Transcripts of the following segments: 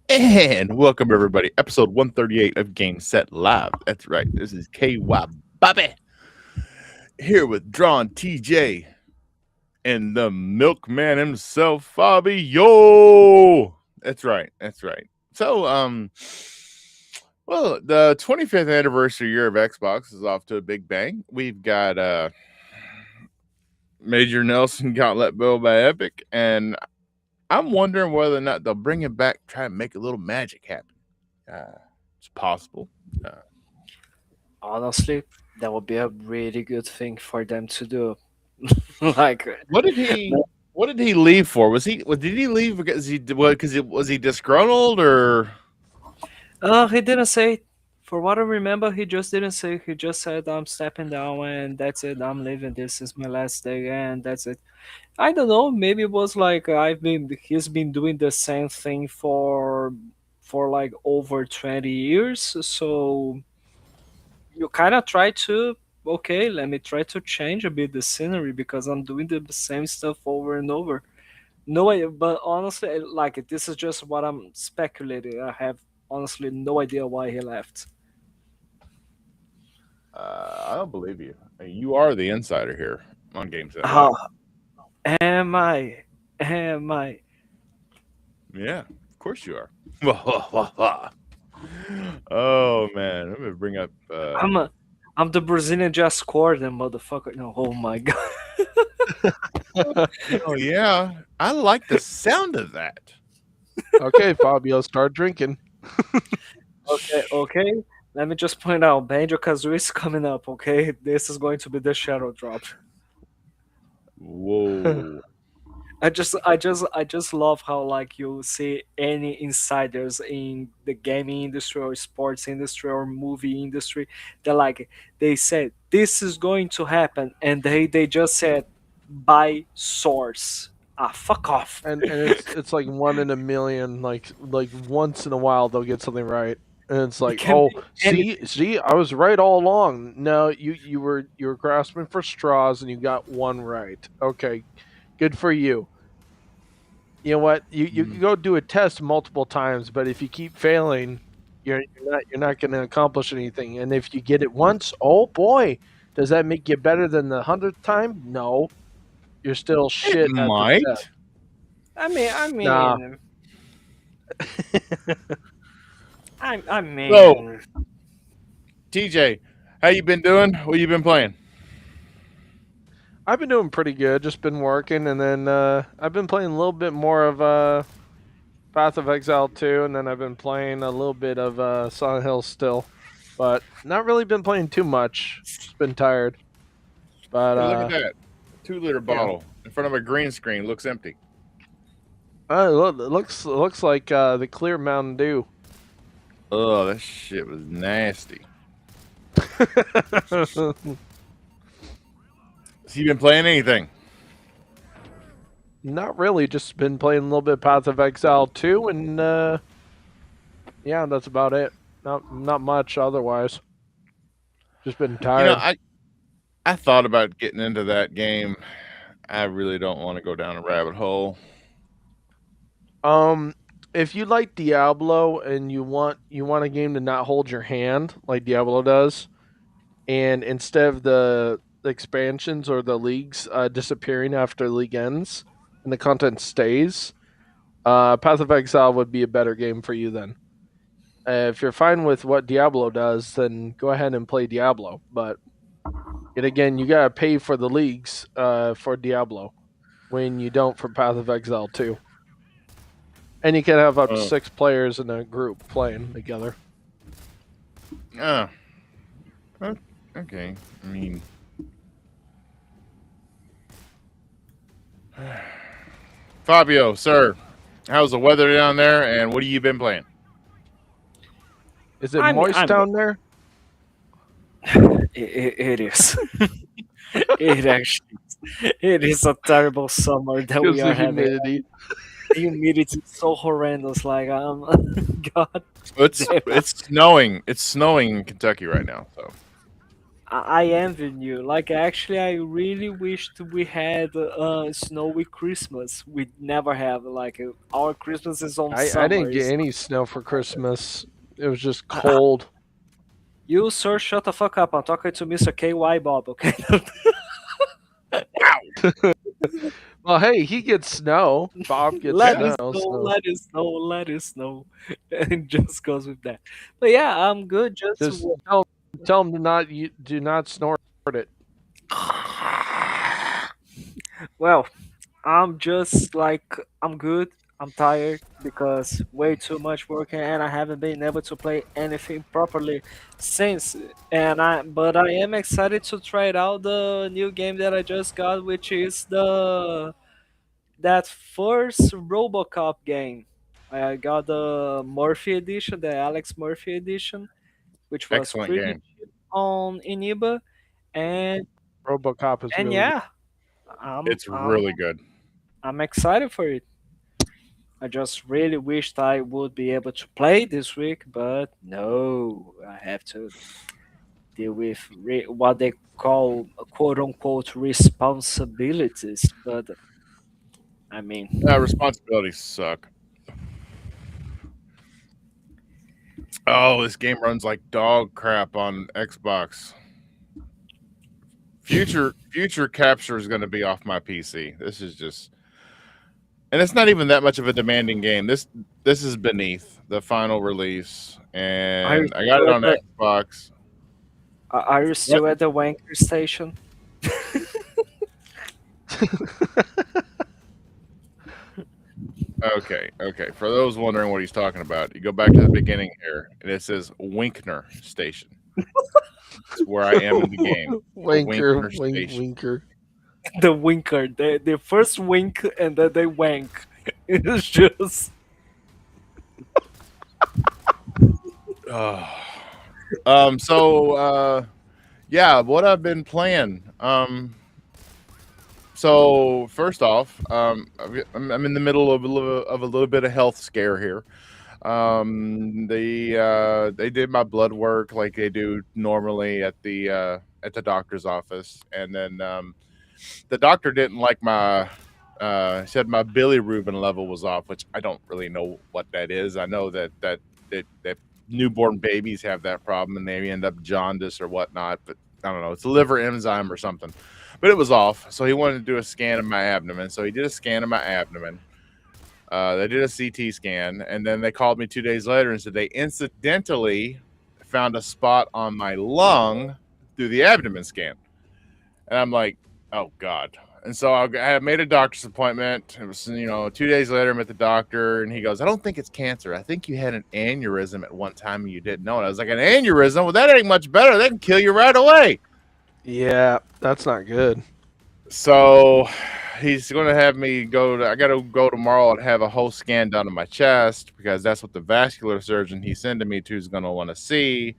And welcome everybody, episode 138 of Game Set Live. That's right. This is KY Bobby here with Drawn TJ and the milkman himself, Fabio. That's right. That's right. So, well, the 25th anniversary year of Xbox is off to a big bang. We've got Major Nelson got let go by Epic, and I'm wondering whether or not they'll bring it back, try and make a little magic happen. It's possible. Uh, Honestly, that would be a really good thing for them to do. like, what did he? What did he leave for? Did he leave because was he disgruntled or? he didn't say. For what I remember, he just didn't say. He just said, "I'm stepping down, and that's it. I'm leaving. This is my last day, and that's it." I don't know. Maybe it was like He's been doing the same thing for like over 20 years. So you kind of try to. Okay, let me try to change a bit the scenery because I'm doing the same stuff over and over. No idea, but honestly, this is just what I'm speculating. I have honestly no idea why he left. I don't believe you. You are the insider here on Games That Live. How am I? Am I? Yeah, of course you are. Oh man, let me bring up. I'm a, I'm the Brazilian just scored them, motherfucker. No, oh my god. Oh yeah, I like the sound of that. Okay, Fabio, start drinking. Okay. Let me just point out, Banjo Kazooie is coming up. Okay, this is going to be the shadow drop. Whoa. I just love how like you see any insiders in the gaming industry or sports industry or movie industry that like they said this is going to happen and they just said by source. Ah, fuck off. And it's like one in a million. Like once in a while they'll get something right, and it's It like, can oh, be anything. see, I was right all along. No, you were grasping for straws and you got one right. Okay, good for you. You know what? You can go do a test multiple times, but if you keep failing, you're not going to accomplish anything. And if you get it once, oh boy, does that make you better than the 100th time? No, you're still It shit at the test. might. I Nah. mean, I So, mean, TJ, how you been doing? What you been playing? I've been doing pretty good. Just been working, and then I've been playing a little bit more of Path of Exile 2, and then I've been playing a little bit of Silent Hill still, but not really been playing too much. Just been tired. But Hey, look at that. 2 liter yeah, bottle in front of a green screen looks empty. it looks like the clear Mountain Dew. Oh, that shit was nasty. So you been playing anything? Not really. Just been playing a little bit of Path of Exile 2, and yeah, that's about it. Not much otherwise. Just been You know, tired. I thought about getting into that game. I really don't want to go down a rabbit hole. Um, if you like Diablo and you want a game to not hold your hand like Diablo does, and instead of the expansions or the leagues disappearing after the league ends and the content stays, Path of Exile would be a better game for you then. If you're fine with what Diablo does, then go ahead and play Diablo. But yet again, you gotta pay for the leagues for Diablo when you don't for Path of Exile 2. And you can have up to Uh, 6 players in a group playing together. uh, okay. I mean, Fabio, sir, how's the weather down there, and what have you been playing? Is it I mean, moist I'm. down there? It is. It actually. It is a terrible summer that we Because are the having. humidity. The humidity is so horrendous. Like, God It's damn. it's snowing. It's snowing in Kentucky right now. So I envy you. Like, actually, I really wished we had snowy Christmas. We never have. Like, our Christmas is on I summer. didn't get It's any snow for Christmas. It was just not, cold. you, sir, shut the fuck up. I'm talking to Mr. KY Bob, okay? Wow. Well, hey, he gets snow. Bob gets Let Yeah. snow. us know, So let us know, let us know. And it just goes with that. But yeah, I'm good. just tell him to not do not snort it. Well, I'm just like, I'm good. I'm tired because way too much working and I haven't been able to play anything properly since. But I am excited to try it out the new game that I just got, which is the that first RoboCop game. I got the Murphy edition, the Alex Murphy edition, which was Excellent pretty game. cheap on Iniba, and RoboCop is and really good. yeah, I'm It's I'm really good. I'm excited for it. I just really wished I would be able to play this week, but no, I have to deal with what they call quote unquote responsibilities. But I mean, Responsibilities suck. Oh, this game runs like dog crap on Xbox. Future capture is going to be off my PC. This is just, and it's not even that much of a demanding game. This is beneath the final release, are you and I got still it at on the Xbox. are you What? still at the wanker station? Okay, okay. For those wondering what he's talking about, you go back to the beginning here, and it says Winkner Station. It's where I am in the game. The Winker, Winkner Station. winker. The winker, the first wink and then they wank. It's just Oh. So yeah, what I've been playing. So first off, I'm in the middle of a little bit of health scare here. They did my blood work like they do normally at the doctor's office, and then the doctor didn't like my. Said my bilirubin level was off, which I don't really know what that is. I know that newborn babies have that problem and they end up jaundice or whatnot, but I don't know. It's a liver enzyme or something. But it was off, so he wanted to do a scan of my abdomen. So he did a scan of my abdomen. They did a CT scan, and then they called me 2 days later and said they incidentally found a spot on my lung through the abdomen scan. And I'm like, oh God. And so I made a doctor's appointment. It was, 2 days later, I'm at the doctor, and he goes, I don't think it's cancer. I think you had an aneurysm at one time and you didn't know it. I was like, an aneurysm? Well, that ain't much better. They can kill you right away. Yeah, that's not good. So he's going to have me I got to go tomorrow and have a whole scan done on my chest because that's what the vascular surgeon he's sending me to is going to want to see.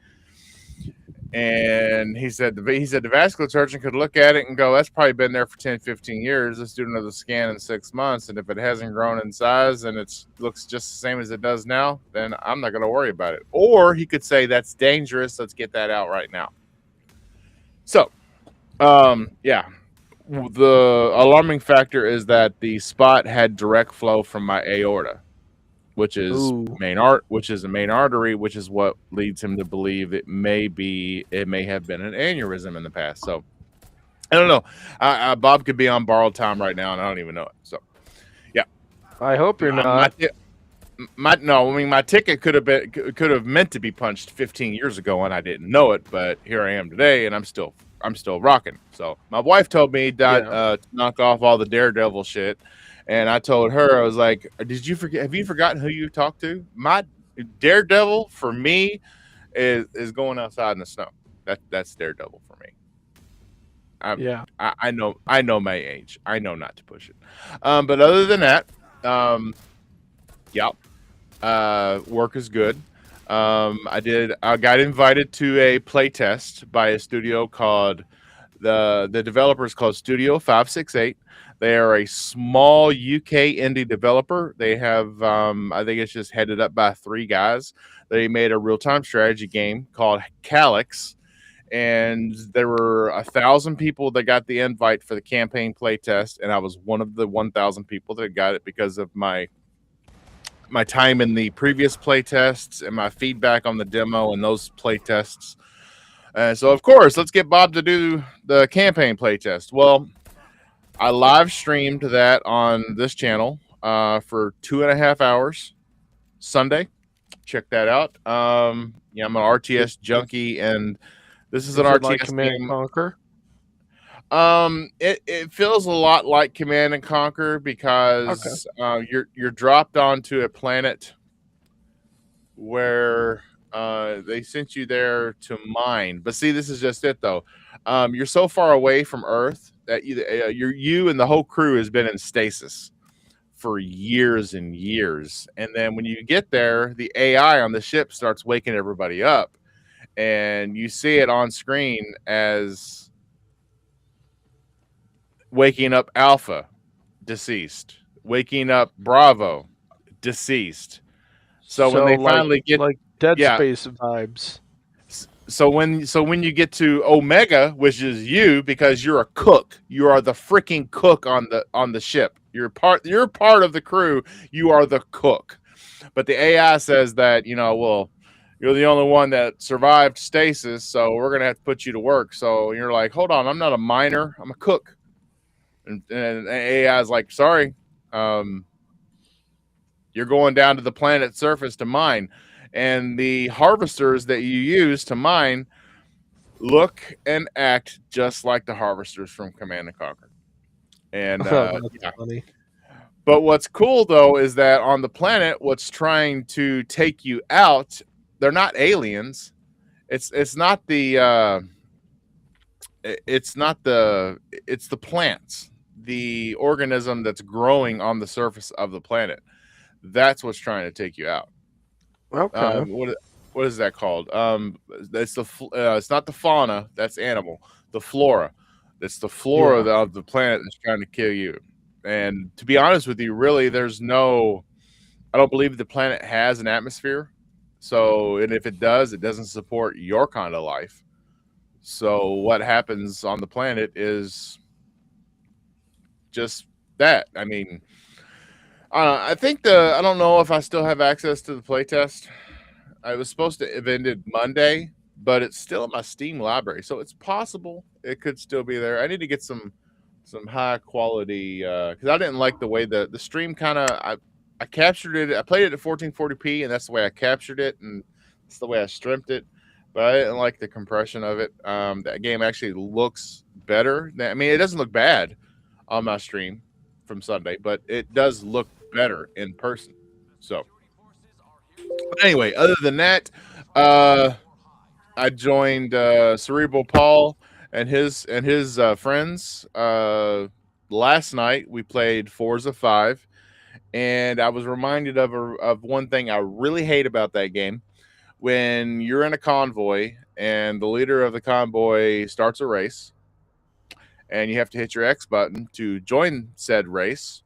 And he said the vascular surgeon could look at it and go, that's probably been there for 10, 15 years. Let's do another scan in 6 months. And if it hasn't grown in size and it looks just the same as it does now, then I'm not going to worry about it. Or he could say, that's dangerous. Let's get that out right now. So, yeah. The alarming factor is that the spot had direct flow from my aorta, which is Ooh. which is the main artery, which is what leads him to believe it may have been an aneurysm in the past. So I don't know. Bob could be on borrowed time right now, and I don't even know it. So yeah, I hope you're my, not. no, I mean my ticket could have meant to be punched 15 years ago, and I didn't know it. But here I am today, and I'm still rocking. So my wife told me that Yeah. to knock off all the Daredevil shit. And I told her, I was like, "Did you forget? Have you forgotten who you talked to? My Daredevil for me is going outside in the snow. That's Daredevil for me. Yeah. I know my age. I know not to push it. But other than that, yeah, work is good. I got invited to a play test by a studio called the developer is called Studio 568. They are a small UK indie developer. They have, I think it's just headed up by three guys. They made a real time strategy game called Calyx, and there were 1,000 people that got the invite for the campaign playtest, and I was one of the 1,000 people that got it because of my time in the previous playtests and my feedback on the demo and those playtests. So of course, let's get Bob to do the campaign playtest. Well, I live streamed that on this channel for 2.5 hours Sunday. Check that out. Yeah, I'm an RTS junkie, and this is an Is it like RTS Command and game. Conquer? It feels a lot like Command and Conquer because you're dropped onto a planet where they sent you there to mine. But see, this is just it though. You're so far away from Earth that you and the whole crew has been in stasis for years and years. And then when you get there, the AI on the ship starts waking everybody up, and you see it on screen as waking up Alpha, deceased. Waking up Bravo, deceased. So when they finally get like Dead yeah, Space vibes. so when you get to Omega, which is you, because you're a cook, you are the freaking cook on the ship. You're part of the crew. You are the cook. But the AI says that well, you're the only one that survived stasis, so we're gonna have to put you to work. So you're like, hold on, I'm not a miner, I'm a cook. And AI is like, sorry, you're going down to the planet's surface to mine, and the harvesters that you use to mine look and act just like the harvesters from Command and Conquer. And That's yeah. funny. But what's cool though is that on the planet, what's trying to take you out, they're not aliens. It's not the it's the plants, the organism that's growing on the surface of the planet. That's what's trying to take you out. Okay. What is that called? It's not the fauna, that's animal. The flora. It's the flora Yeah. of the planet that's trying to kill you. And to be honest with you, really, I don't believe the planet has an atmosphere. So, and if it does, it doesn't support your kind of life. So, what happens on the planet is just that. I mean, I think I don't know if I still have access to the playtest. I was supposed to have ended Monday, but it's still in my Steam library, so it's possible it could still be there. I need to get some high quality because I didn't like the way the stream kind of I captured it. I played it at 1440p, and that's the way I captured it, and that's the way I streamed it. But I didn't like the compression of it. That game actually looks better. I mean, it doesn't look bad on my stream from Sunday, but it does look better in person. So, but anyway, other than that, I joined Cerebral Paul and his friends. Last night we played Forza 5, and I was reminded of one thing I really hate about that game. When you're in a convoy and the leader of the convoy starts a race, and you have to hit your X button to join said race,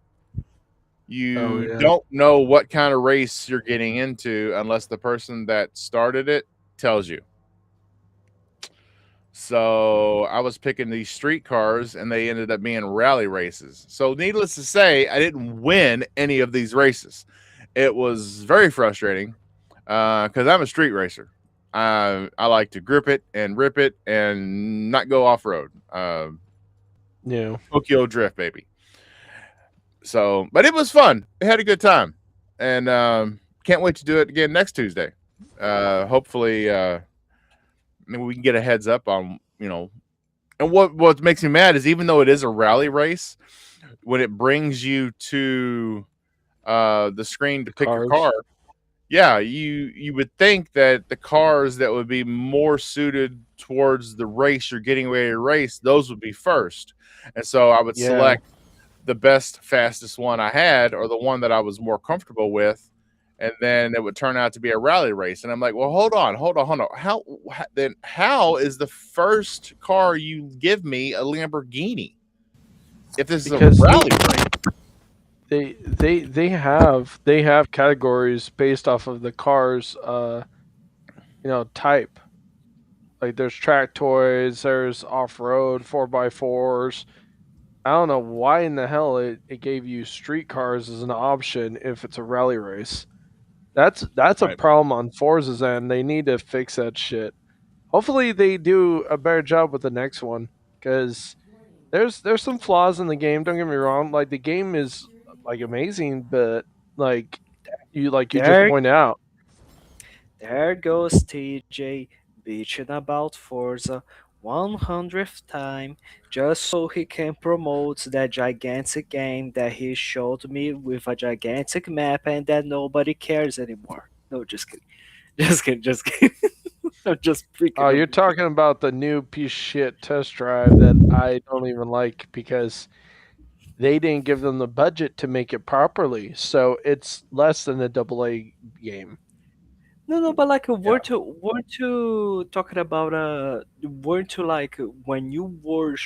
you don't know what kind of race you're getting into unless the person that started it tells you. So I was picking these street cars, and they ended up being rally races. So needless to say, I didn't win any of these races. It was very frustrating because I'm a street racer. I like to grip it and rip it and not go off road. Yeah. Tokyo Drift, baby. So, but it was fun. We had a good time, and can't wait to do it again next Tuesday. Hopefully, maybe we can get a heads up on And what makes me mad is even though it is a rally race, when it brings you to the screen to pick your car, yeah, you would think that the cars that would be more suited towards the race you're getting ready to race, those would be first. And so I would select the best, fastest one I had, or the one that I was more comfortable with, and then it would turn out to be a rally race. And I'm like, well, hold on. How is the first car you give me a Lamborghini if this is a rally race? They have categories based off of the car's type. Like there's track toys, there's off road 4x4s. I don't know why in the hell it gave you street cars as an option if it's a rally race. That's a Right. problem on Forza's end. They need to fix that shit. Hopefully they do a better job with the next one because there's some flaws in the game. Don't get me wrong. Like the game is like amazing, but like you just There, point out, there goes TJ bitching about Forza 100th time just so he can promote that gigantic game that he showed me with a gigantic map and that nobody cares anymore. No, just kidding. Just kidding, just kidding. I'm just oh, freaking you're out. talking about the new piece of shit test drive that I don't even like because they didn't give them the budget to make it properly. So it's less than a double A game. No, no, but like Yeah. weren't to talking about weren't to like when you were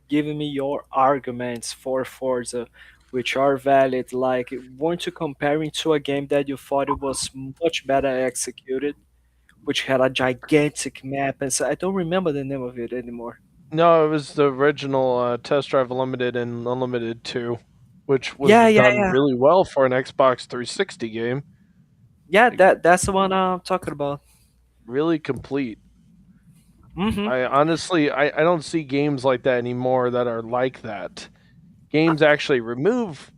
giving me your arguments for Forza, which are valid, like weren't you comparing to a game that you thought it was much better executed, which had a gigantic map, and so I don't remember the name of it anymore. No, it was the original Test Drive Limited and Unlimited 2, which was Yeah, yeah, done yeah, really well for an Xbox 360 game. yeah. Like, That's the one I'm talking about. really complete. Mm-hmm. I honestly, I don't see games like that anymore that are like that. Games actually remove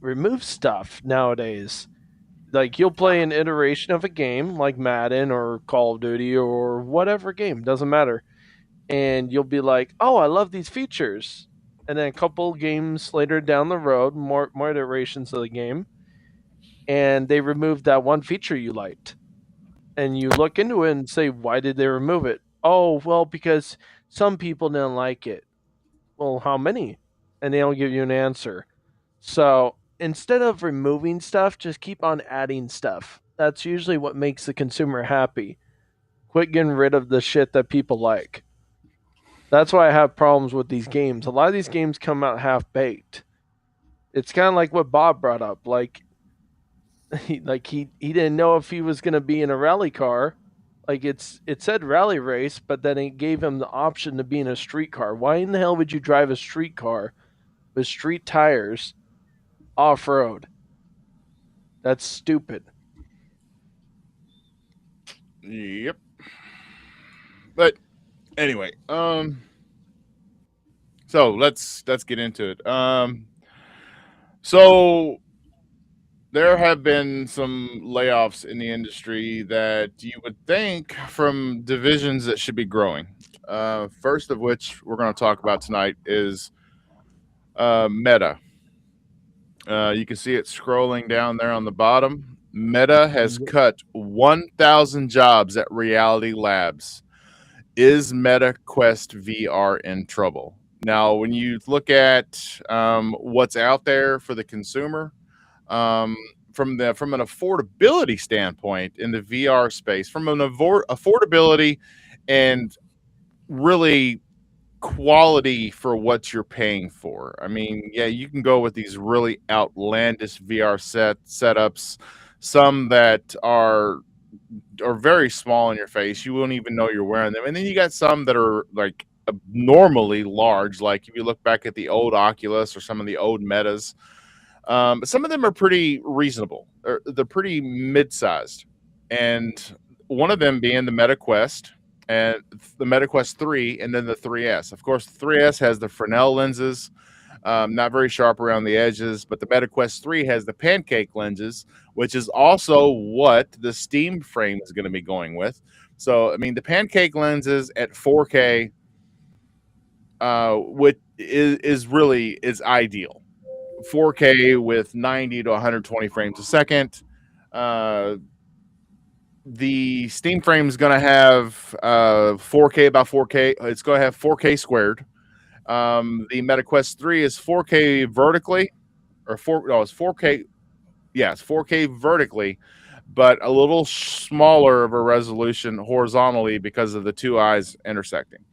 stuff nowadays. Like you'll play an iteration of a game like Madden or Call of Duty or whatever game, doesn't matter. And you'll be like, "Oh, I love these features." And then a couple games later down the road, more iterations of the game, and they removed that one feature you liked. And you look into it and say, "Why did they remove it?" "Oh, well, because some people didn't like it." "Well, how many?" And they don't give you an answer. So instead of removing stuff, just keep on adding stuff. That's usually what makes the consumer happy. Quit getting rid of the shit that people like. That's why I have problems with these games. A lot of these games come out half baked. It's kind of like what Bob brought up. Like he didn't know if he was going to be in a rally car. Like it said rally race, but then it gave him the option to be in a street car. Why in the hell would you drive a street car with street tires off road? That's stupid. Yep. But anyway, so let's get into it. So there have been some layoffs in the industry that you would think from divisions that should be growing. First of which we're going to talk about tonight is Meta. You can see it scrolling down there on the bottom. Meta has cut 1,000 jobs at Reality Labs. Is Meta Quest VR in trouble? Now, when you look at what's out there for the consumer, um, from an affordability standpoint in the VR space, from an affordability and really quality for what you're paying for. I mean, yeah, you can go with these really outlandish VR setups, some that are very small in your face. You won't even know you're wearing them. And then you got some that are like abnormally large. Like if you look back at the old Oculus or some of the old Metas, but some of them are pretty reasonable. They're pretty mid-sized, and one of them being the Meta Quest and the Meta Quest 3, and then the 3S. Of course, the 3S has the Fresnel lenses, not very sharp around the edges, but the Meta Quest 3 has the pancake lenses, which is also what the Steam frame is going to be going with. So, I mean, the pancake lenses at 4K, which is really is ideal. 4K with 90 to 120 frames a second. Uh, the Steam frame is going to have 4K about 4K. It's going to have 4K squared. The MetaQuest 3 is 4K vertically, or four. No, it's 4K. Yeah, it's 4K vertically, but a little smaller of a resolution horizontally because of the two eyes intersecting.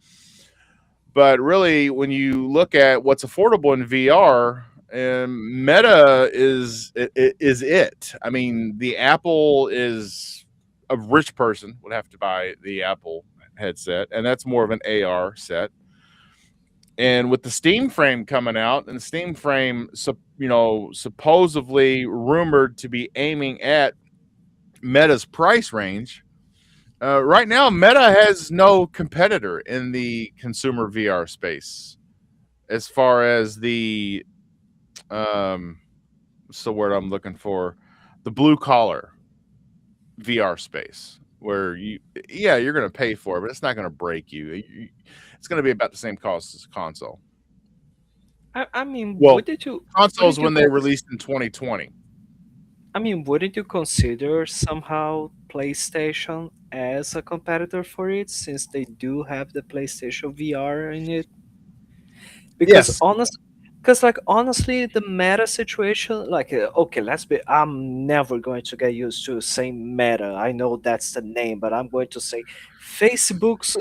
But really, when you look at what's affordable in VR, Meta is it. I mean, the Apple is a rich person would have to buy the Apple headset, and that's more of an AR set. And with the Steam Frame coming out, and the Steam Frame, supposedly rumored to be aiming at Meta's price range. Right now, Meta has no competitor in the consumer VR space as far as the what's the word I'm looking for? The blue collar VR space, where you're going to pay for it, but it's not going to break you. It's going to be about the same cost as a console. I mean, Well, consoles wouldn't you when they released in 2020. I mean, wouldn't you consider somehow PlayStation as a competitor for it, since they do have the PlayStation VR in it? Because Yes. honestly, the meta situation, like, okay, let's be. I'm never going to get used to saying meta. I know that's the name, but I'm going to say Facebook's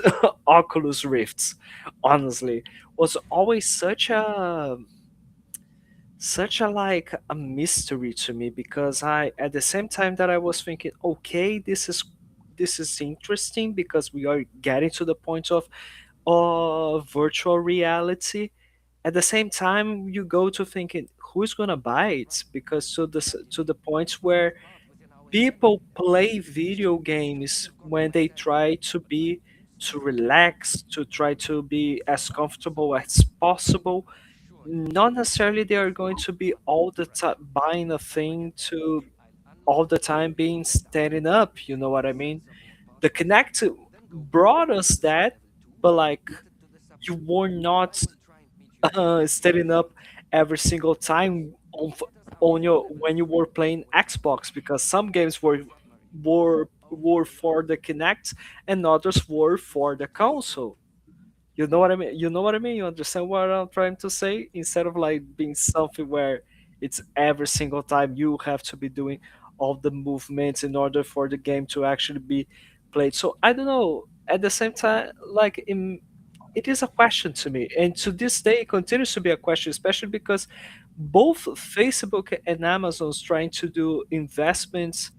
Oculus Rifts. Honestly, was always such a like a mystery to me, because I, at the same time that I was thinking, okay, this is interesting because we are getting to the point of virtual reality. At the same time, you go to thinking, who's gonna buy it? Because to the point where people play video games when they try to relax, to try to be as comfortable as possible. Not necessarily they are going to be all the time buying a thing to all the time being standing up. You know what I mean? The Connect brought us that, but like, you were not standing up every single time on your when you were playing Xbox, because some games were for the Kinect and others were for the console. You know what I mean? You know what I mean? You understand what I'm trying to say? Instead of like being something where it's every single time you have to be doing all the movements in order for the game to actually be played. So I don't know. At the same time, like, it is a question to me, and to this day, it continues to be a question, especially because both Facebook and Amazon's trying to do investments,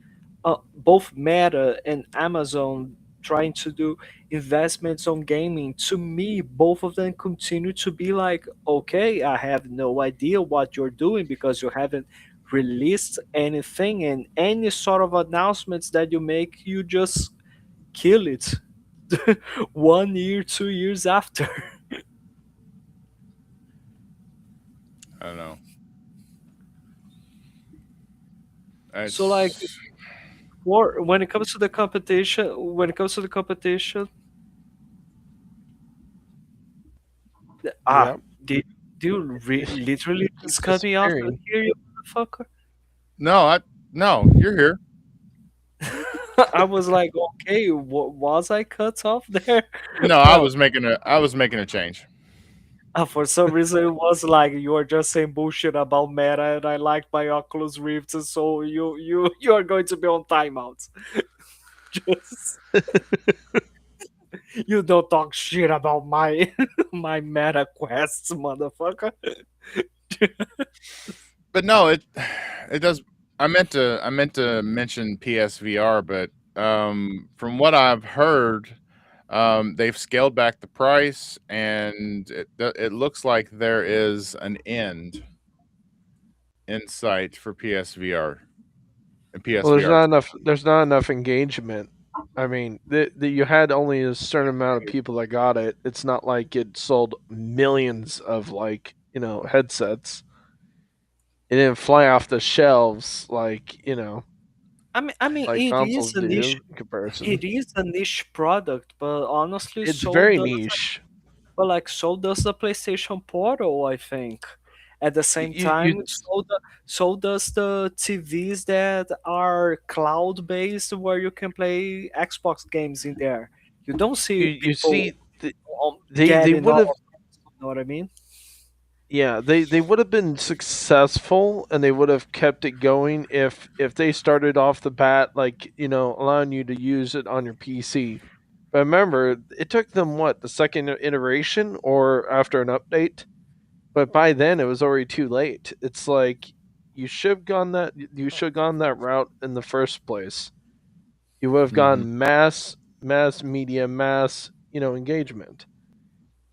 both Meta and Amazon trying to do investments on gaming. To me, both of them continue to be like, okay, I have no idea what you're doing because you haven't released anything, and any sort of announcements that you make, you just kill it 1 year, 2 years after. I don't know. So like, It's for when it comes to the competition, ah, Yep. did you literally Keep just cut me off disappearing. here, you motherfucker? no, you're here. I was like, okay, was I cut off there? No, I But was making a change. for some reason, it was like you were just saying bullshit about Meta, and I liked my Oculus Rift, and so you are going to be on timeout. Just you don't talk shit about my my Meta quests, motherfucker. But no, it does. I meant to mention PSVR, but from what I've heard, they've scaled back the price, and it looks like there is an end in sight for PSVR and Well, there's PSVR. not enough. There's not enough engagement. I mean, you had only a certain amount of people that got it. It's not like it sold millions of headsets. It didn't fly off the shelves I mean, like it is consoles a niche. do in comparison. It is a niche product, but honestly, It's very niche. so does the PlayStation Portal, I think. At the same You time, so does the TVs that are cloud based, where you can play Xbox games in there. You don't see you people see they getting would all have of it, you know what I mean? yeah they would have been successful, and they would have kept it going if they started off the bat, like, allowing you to use it on your PC. But remember, it took them, what, the second iteration or after an update, but by then it was already too late. It's like you should have gone that route in the first place. You would have Mm-hmm. gone mass media, mass, engagement.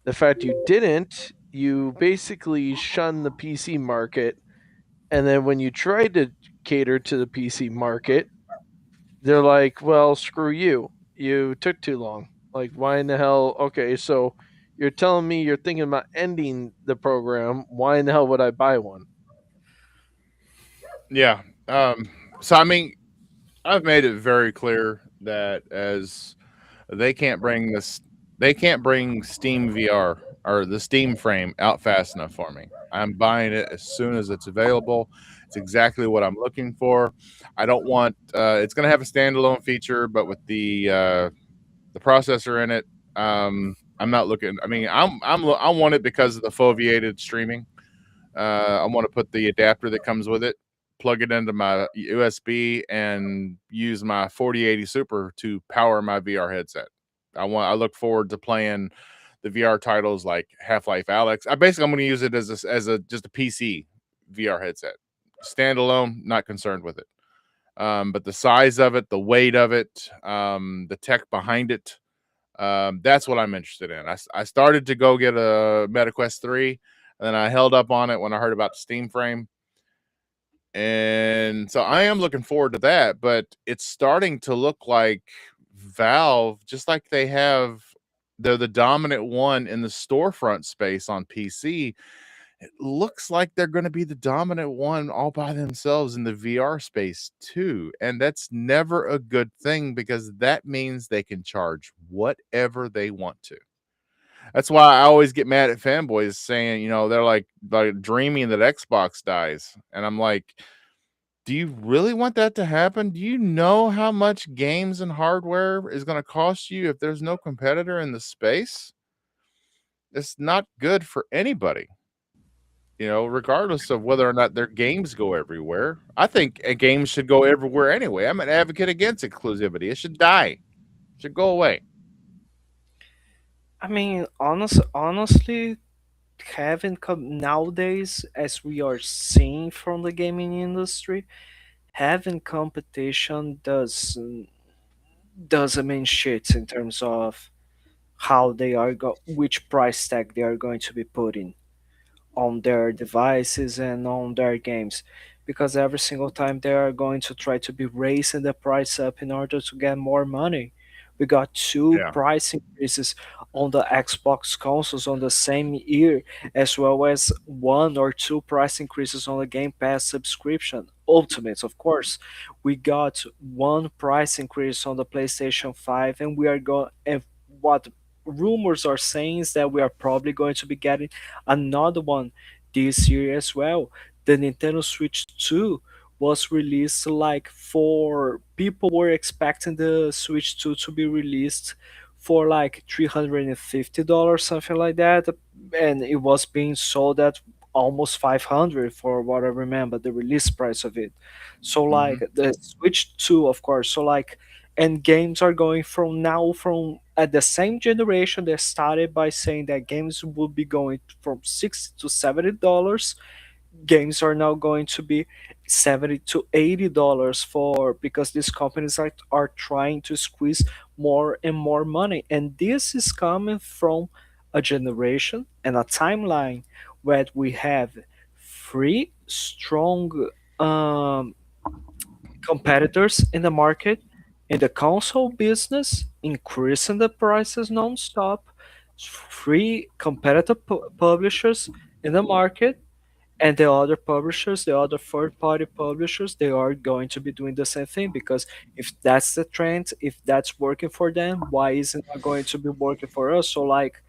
The fact you didn't, you basically shun the PC market, and then when you tried to cater to the PC market, they're like, "Well, screw you. You took too long. Like, why in the hell? Okay, so you're telling me you're thinking about ending the program. Why in the hell would I buy one?" Yeah. So I mean, I've made it very clear that as they can't bring this, they can't bring Steam VR or the Steam frame out fast enough for me. I'm buying it as soon as it's available. It's exactly what I'm looking for. I don't want. It's going to have a standalone feature, but with the processor in it, I'm not looking. I mean, I want it because of the foveated streaming. I want to put the adapter that comes with it, plug it into my USB, and use my 4080 Super to power my VR headset. I look forward to playing the VR titles like Half Life Alex. I'm going to use it as a just a PC VR headset, standalone. Not concerned with it. But the size of it, the weight of it, the tech behind it, that's what I'm interested in. I started to go get a MetaQuest 3, and then I held up on it when I heard about the Steam frame. And so I am looking forward to that, but it's starting to look like Valve, just like they're the dominant one in the storefront space on PC. It looks like they're going to be the dominant one all by themselves in the VR space too. And that's never a good thing because that means they can charge whatever they want to. That's why I always get mad at fanboys saying, they're like dreaming that Xbox dies. And I'm like, do you really want that to happen? Do you know how much games and hardware is going to cost you if there's no competitor in the space? It's not good for anybody, regardless of whether or not their games go everywhere. I think a game should go everywhere anyway. I'm an advocate against exclusivity. It should die. It should go away. I mean, honestly, having nowadays, as we are seeing from the gaming industry, having competition doesn't mean shit in terms of how they are which price tag they are going to be putting on their devices and on their games, because every single time they are going to try to be raising the price up in order to get more money. We got two Yeah. price increases on the Xbox consoles on the same year, as well as one or two price increases on the Game Pass subscription. Ultimates, of course. We got one price increase on the PlayStation 5, and we are going. And what rumors are saying is that we are probably going to be getting another one this year as well. The Nintendo Switch 2 was released like for people were expecting the Switch 2 to be released for like $350, something like that, and it was being sold at almost 500 for what I remember the release price of it. So like Hmm. the Switch 2, of course. So like, and games are going from now from at the same generation. They started by saying that games would be going from $60 to $70. Games are now going to be $70 to $80 for, because these companies are trying to squeeze more and more money, and this is coming from a generation and a timeline where we have three strong um, competitors in the market, in the console business, increasing the prices non-stop, three competitive publishers in the market, and the other publishers, the other third-party publishers, they are going to be doing the same thing, because if that's the trend, if that's working for them, why is it not going to be working for us? So like,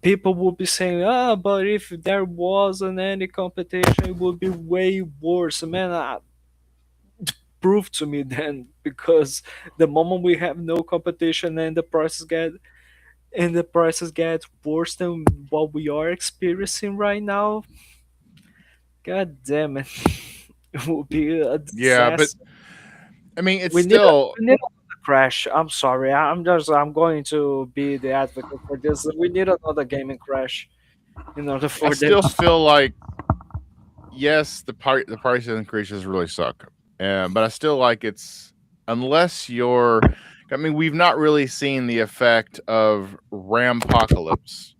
people will be saying, ah, but if there wasn't any competition, it would be way worse. Man, prove to me then, because the moment we have no competition and the prices get worse than what we are experiencing right now, god damn it. It will be a Yeah, but disaster. I mean, it's we need a still. we need another crash. I'm sorry, I'm going to be the advocate for this. We need another gaming crash in order I for them. still feel like yes, the price increases really suck, but I still like it's unless you're I mean, we've not really seen the effect of Rampocalypse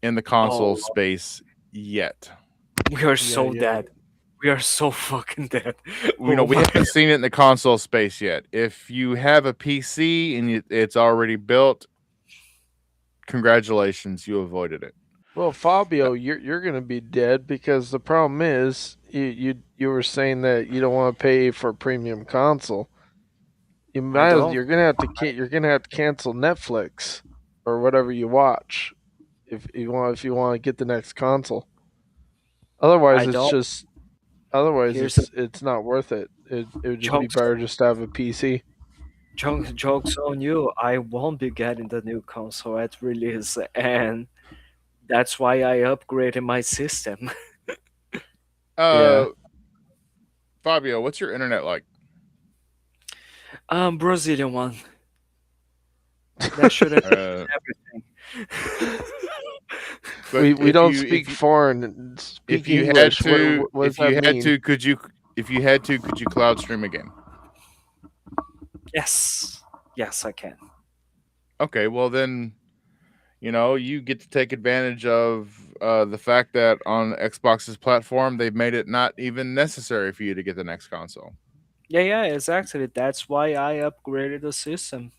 in the console Oh, space yet. we are Yeah, so yeah. dead. We are so fucking dead. You know, Oh we my haven't seen it in the console space yet. If you have a PC and it's already built, congratulations, you avoided it. Well, Fabio, you're gonna be dead because the problem is you were saying that you don't want to pay for a premium console. I don't. You're gonna have to cancel Netflix or whatever you watch if you want to get the next console. Otherwise, I don't. Here's the it's not worth it. It would just be jokes. better just to have a PC. Jokes on you. I won't be getting the new console at release, and that's why I upgraded my system. Uh, Yeah. Fabio, what's your internet like? Brazilian one. That shouldn't Uh, everything. but We don't speak foreign. if Speak you had English. to, What does that mean? if you had to, could you cloud stream again? Yes. Yes, I can. Okay, well then, you know, you get to take advantage of the fact that on Xbox's platform, they've made it not even necessary for you to get the next console. Yeah, exactly. That's why I upgraded the system.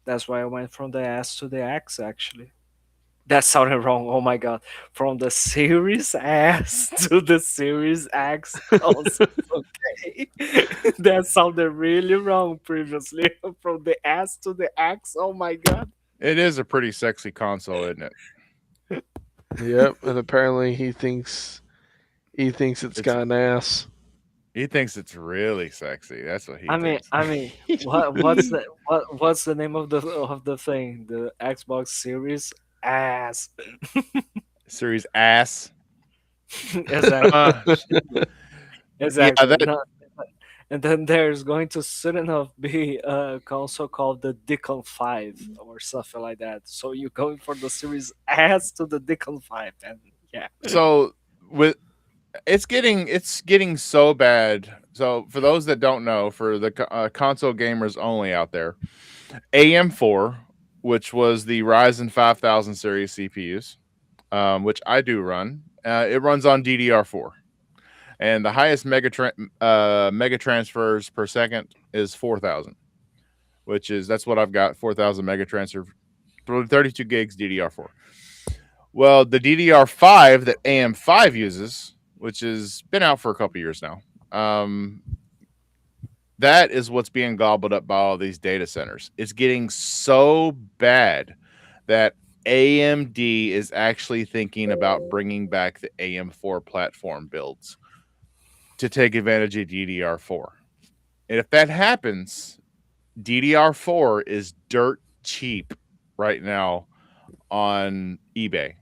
That's why I went from the S to the X, actually. That sounded wrong. Oh my god. From the Series S to the Series X console. Okay. That sounded really wrong previously. From the S to the X. Oh my god. It is a pretty sexy console, isn't it? Yep. And apparently it's It's got an ass. he thinks it's really sexy. That's what he I mean, thinks. I mean, what's the name of the thing? The Xbox Series S. Series ass. Exactly. Uh, yeah, Exactly. that And then there's going to soon enough be a console called the Deacon 5 or something like that. So you're going for the Series S to the Deacon 5, and yeah. so with it's getting so bad. So for those that don't know, for the console gamers only out there, AM4, which was the Ryzen 5000 series CPUs, which I do run, it runs on DDR4, and the highest mega transfers per second is 4,000, that's what I've got, 4,000 mega transfer, 32 gigs DDR4. Well, the DDR5 that AM5 uses, which has been out for a couple years now, that is what's being gobbled up by all these data centers. It's getting so bad that AMD is actually thinking about bringing back the AM4 platform builds to take advantage of DDR4. And if that happens, DDR4 is dirt cheap right now on eBay.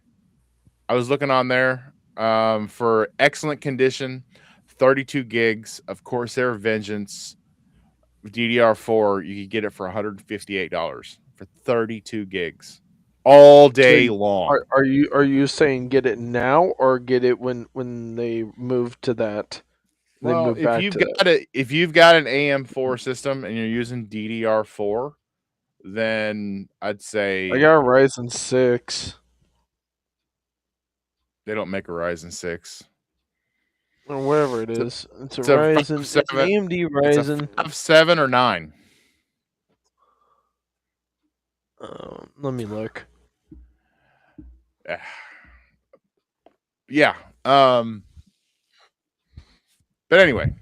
I was looking on there for excellent condition, 32 gigs of Corsair Vengeance DDR4. You could get it for $158 for 32 gigs all day long. Are you saying get it now or get it when they move to that? They Well, move back to that. if you've got an AM4 system and you're using DDR4, then I'd say I got a Ryzen 6 they don't make a Ryzen 6. or whatever it is. It's a It's a Ryzen. It's an 5.7. AMD It's a Ryzen. 5.7 or 9. Let me look. Yeah. But anyway,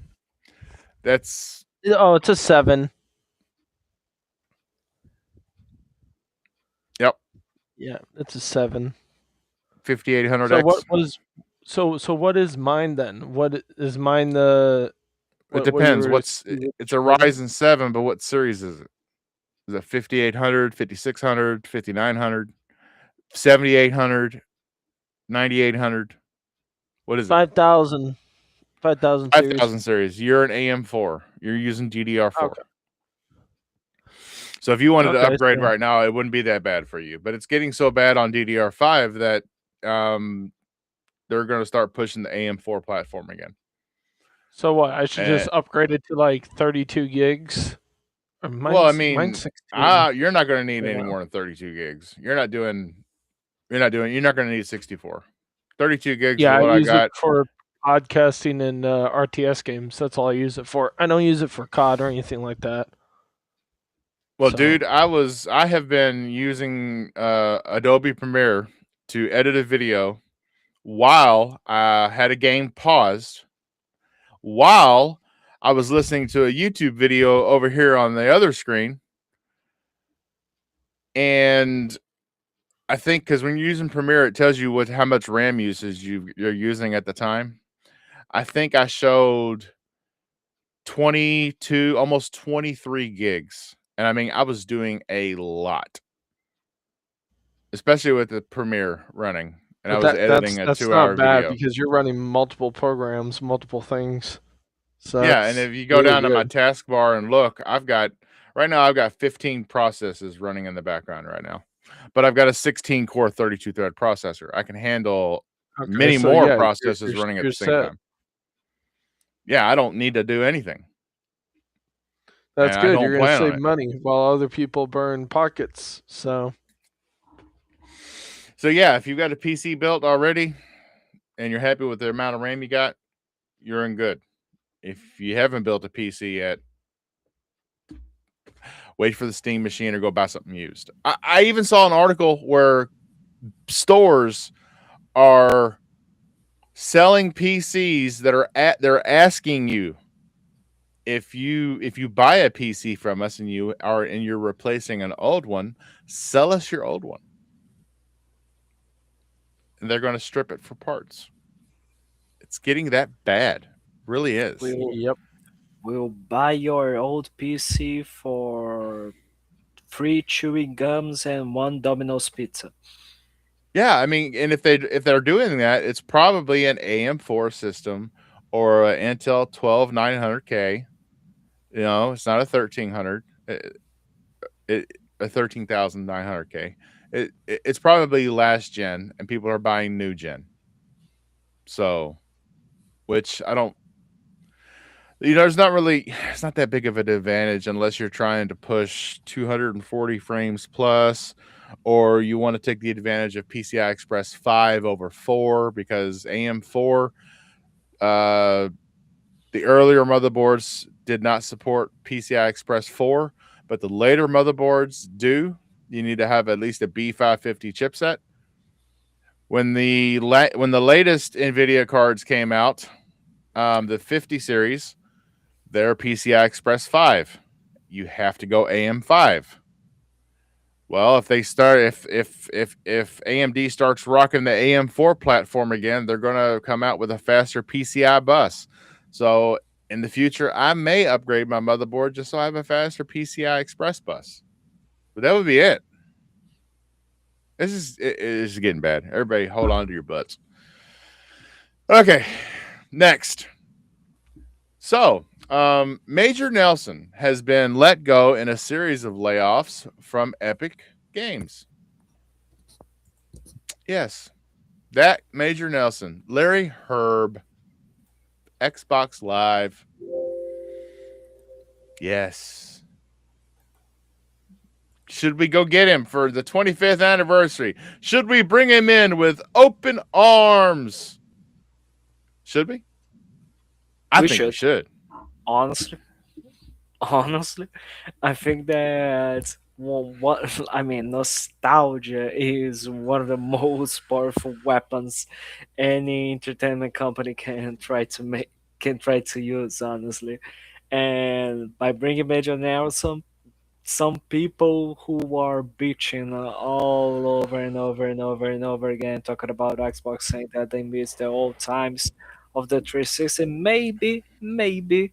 that's Oh, it's a 7. yep, Yeah, it's a 7. 5800X. So what was so what is mine then? What is mine the It what you depends. were It's a Ryzen 7, but what series is it? Is it 5800, 5600, 5900, 7800, 9800? What is it? 5,000 series? 5000 series. You're an AM4. You're using DDR4. Okay. So if you wanted to Okay, upgrade so- right now, it wouldn't be that bad for you. But it's getting so bad on DDR5 that they're going to start pushing the AM4 platform again. So what? I should just upgrade it to like 32 gigs Well, I Mine's mean, 16. you're not going to need right any now. more than 32 gigs. You're not going to need 64. 32 gigs is Yeah, I what I use it got. for podcasting and RTS games. That's all I use it for. I don't use it for COD or anything like that. Well, So dude, I have been using Adobe Premiere to edit a video while I had a game paused, while I was listening to a YouTube video over here on the other screen. And I think because when you're using Premiere, it tells you how much RAM usage you're using at the time. I think I showed 22, almost 23 gigs. And I mean, I was doing a lot, especially with the Premiere running. And I but was that editing a that's 2 hour not bad video. because you're running multiple programs, multiple things. So Yeah. And that's if you go really down to my good. taskbar and look, right now, I've got 15 processes running in the background right now. But I've got a 16 core, 32 thread processor. I can handle Okay, many so more yeah, processes running at you're the same set. time. Yeah, I don't need to do anything. That's And I good. don't You're gonna plan on save it. money while other people burn pockets. So So yeah, if you've got a PC built already and you're happy with the amount of RAM you got, you're in good. If you haven't built a PC yet, wait for the Steam machine or go buy something used. I even saw an article where stores are selling PCs they're asking you if you buy a PC from us and you're replacing an old one, sell us your old one. And they're going to strip it for parts. It's getting that bad. Really is. We'll yep. we'll buy your old PC for free chewing gums and one Domino's pizza. Yeah, I mean, and if they're doing that, it's probably an AM4 system or an Intel 12900K. It's not a 1300. A 13,900K. It's probably last gen, and people are buying new gen. So, which I don't. It's not that big of an advantage unless you're trying to push 240 frames plus, or you want to take the advantage of PCI Express 5 over 4 because AM4, the earlier motherboards did not support PCI Express 4, but the later motherboards do. You need to have at least a B550 chipset. When the latest NVIDIA cards came out, the 50 series, they're PCI Express 5. You have to go AM5. Well, if AMD starts rocking the AM4 platform again, they're going to come out with a faster PCI bus. So in the future, I may upgrade my motherboard just so I have a faster PCI Express bus. But that would be it. It is getting bad. Everybody, hold on to your butts. Okay, next. So, Major Nelson has been let go in a series of layoffs from Epic Games. Yes, that Major Nelson, Larry Herb, Xbox Live. Yes. Should we go get him for the 25th anniversary? Should we bring him in with open arms? Should we? I We think we should. should. Honestly, honestly, I think that what I mean, nostalgia is one of the most powerful weapons any entertainment company can try to use. Honestly, and by bringing Major Nelson, some people who are bitching all over and over and over and over again, talking about Xbox, saying that they miss the old times of the 360, maybe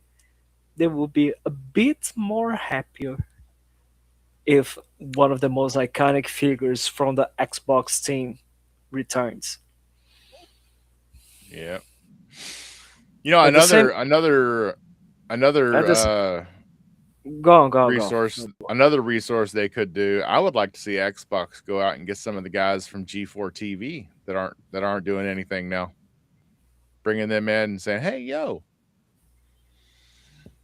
they will be a bit more happier if one of the most iconic figures from the Xbox team returns. Yeah. At the same, Another at the s- go on. resource, another resource they could do. I would like to see Xbox go out and get some of the guys from G4 TV that aren't doing anything now, bringing them in and saying, "Hey, yo,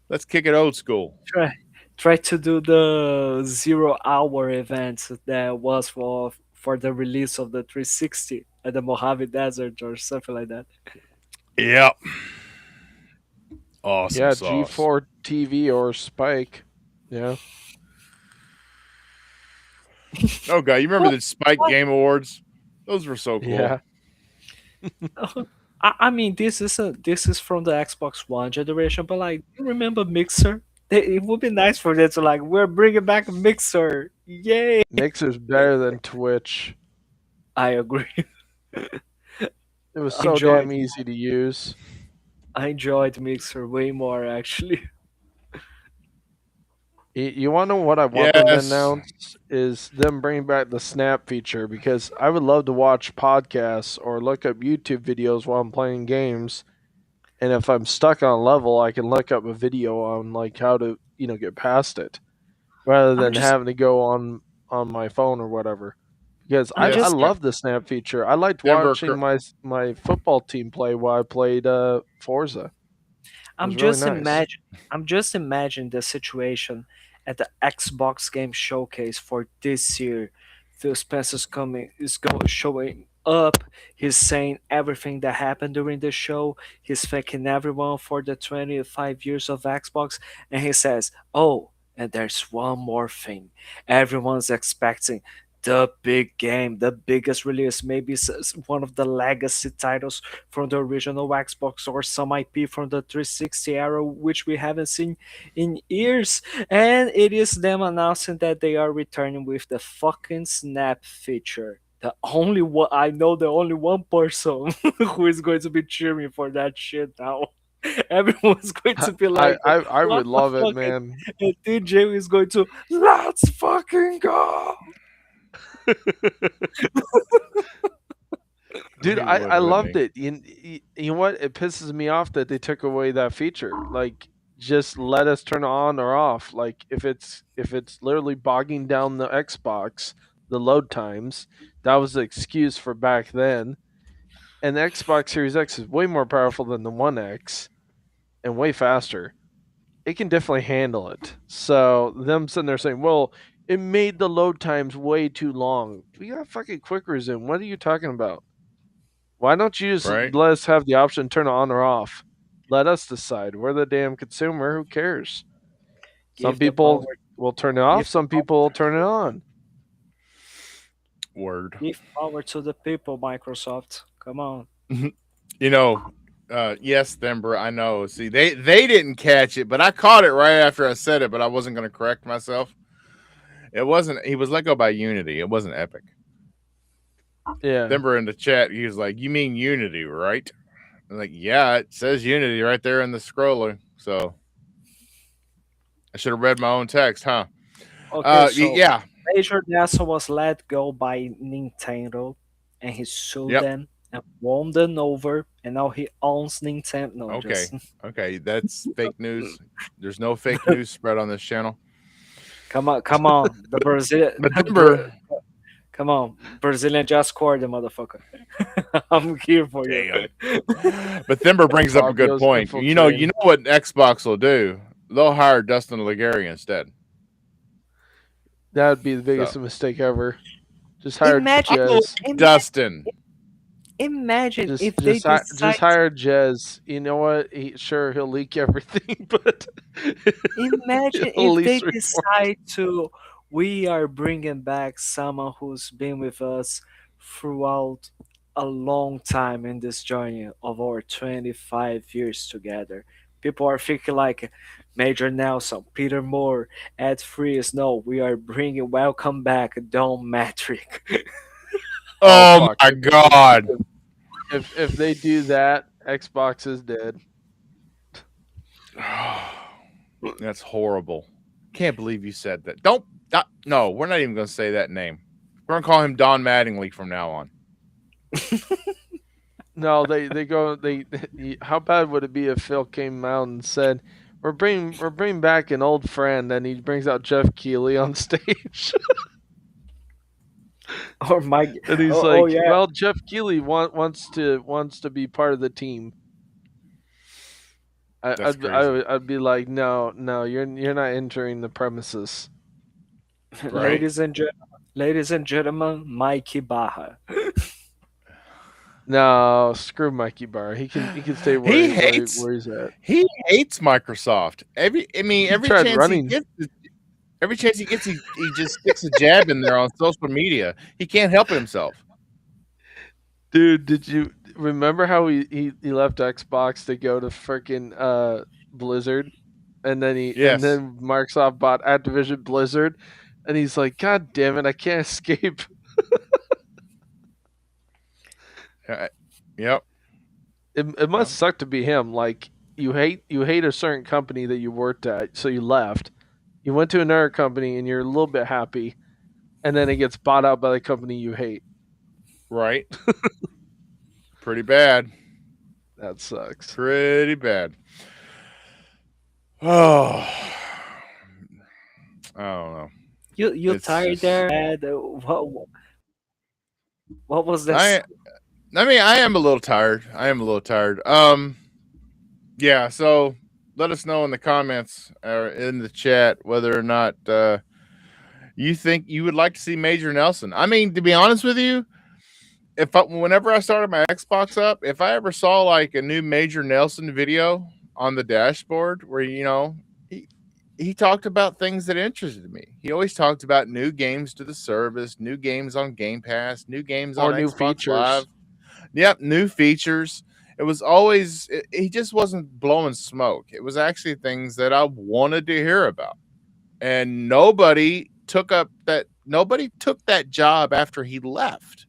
let's kick it old school." Try try to do the 0 hour event that was for the release of the 360 at the Mojave Desert or something like that. Yep. Awesome Yeah, sauce. G4 TV or Spike. Yeah. Oh god, you remember What? the Spike What? Game Awards? Those were so cool. Yeah. I mean, this is from the Xbox One generation, but like, you remember Mixer? It would be nice for them to like, we're bringing back Mixer, yay! Mixer's better than Twitch. I agree. It was I so enjoyed damn easy to use. I enjoyed Mixer way more actually. You want to know what I want them to Yes. announce is them bringing back the snap feature, because I would love to watch podcasts or look up YouTube videos while I'm playing games. And if I'm stuck on a level, I can look up a video on like how to get past it, rather I'm than just having to go on my phone or whatever. Because I'm I Yes. just love the snap feature. I liked Denver. watching my football team play while I played Forza. It I'm was really just nice. imagine I'm just imagining the situation at the Xbox Game Showcase for this year. Phil Spencer's coming is going showing up. He's saying everything that happened during the show. He's thanking everyone for the 25 years of Xbox, and he says, "Oh, and there's one more thing. Everyone's expecting." The big game, the biggest release, maybe one of the legacy titles from the original Xbox or some IP from the 360 era, which we haven't seen in years. And it is them announcing that they are returning with the fucking Snap feature. The only one I know, the only one person who is going to be cheering for that shit now. Everyone's going to be I, like, I I "What would the love it, fuck?" man. And DJ is going to, "Let's fucking go." Dude, He I would, wouldn't loved he? it. You know what? It pisses me off that they took away that feature. Like, just let us turn it on or off. Like, if it's literally bogging down the Xbox, the load times, that was the excuse for back then. And the Xbox Series X is way more powerful than the One X and way faster. It can definitely handle it. So them sitting there saying, "Well, it made the load times way too long." We got fucking quick resume. What are you talking about? Why don't you just Right? let us have the option to turn it on or off? Let us decide. We're the damn consumer. Who cares? Some Give the power, people will turn it off. give Some people will turn it on. Word. Give power to the people, Microsoft. Come on. You know, yes, Denver, I know. See, they didn't catch it, but I caught it right after I said it, but I wasn't going to correct myself. It wasn't. He was let go by Unity. It wasn't Epic. Yeah. Denver in the chat, he was like, "You mean Unity, right?" I'm like, "Yeah, it says Unity right there in the scroller." So I should have read my own text, huh? Okay, so Yeah, Major Nelson was let go by Nintendo, and he sued yep. them and won them over, and now he owns Nintendo. No, Okay, just okay, that's fake news. There's no fake news spread on this channel. come on, the Brazilian, But Denver, come on, Brazilian just scored the motherfucker. I'm here for you. damn. But Denver brings up a good Fabio's point. You infiltrating. know what Xbox will do? They'll hire Dustin Legary instead. That would be the So biggest mistake ever. Just hire Imagine, oh, Jez. Dustin. imagine Just if they just just decide hire Jez. You know what? Sure, he'll leak everything, but Imagine he'll at if they least report. decide to, we are bringing back someone who's been with us throughout a long time in this journey of our 25 years together. People are thinking like Major Nelson, Peter Moore, Ed Freeze. No, we are bringing welcome back Don Matrick. Oh Oh fuck! my god. If they do that, Xbox is dead. That's horrible. Can't believe you said that. No, we're not even going to say that name. We're going to call him Don Mattingly from now on. No, they go they. How bad would it be if Phil came out and said, "We're bringing back an old friend," and he brings out Jeff Keighley on stage, or Mike. and he's Oh like, yeah, "Well, Jeff Keighley wants to be part of the team." That's crazy. I'd be like, no, no, you're not entering the premises. Right? Ladies and gentlemen, Mikey Baja. No, screw Mikey Barr. He can stay he hates where he's at. he hates Microsoft. He Every tried chance he running. gets, he just sticks a jab in there on social media. He can't help himself. Dude, did you remember how he left Xbox to go to freaking Blizzard? And Yes. then Microsoft bought Activision Blizzard, and he's like, God damn it, I can't escape. Uh, yep. It Yep. must suck to be him. Like you hate a certain company that you worked at, so you left. You went to another company and you're a little bit happy, and then it gets bought out by the company you hate. Right. Pretty bad. That sucks. Pretty bad. Oh, I don't know. You It's tired just there? And what was this? I am a little tired. Yeah, so let us know in the comments or in the chat whether or not you think you would like to see Major Nelson. I mean, to be honest with you, whenever I started my Xbox up, if I ever saw like a new Major Nelson video on the dashboard where he talked about things that interested me. He always talked about new games to the service, new games on Game Pass, new games on Or new Xbox features. Live. Yep, new features. It was always he just wasn't blowing smoke. It was actually things that I wanted to hear about. And nobody took that job after he left.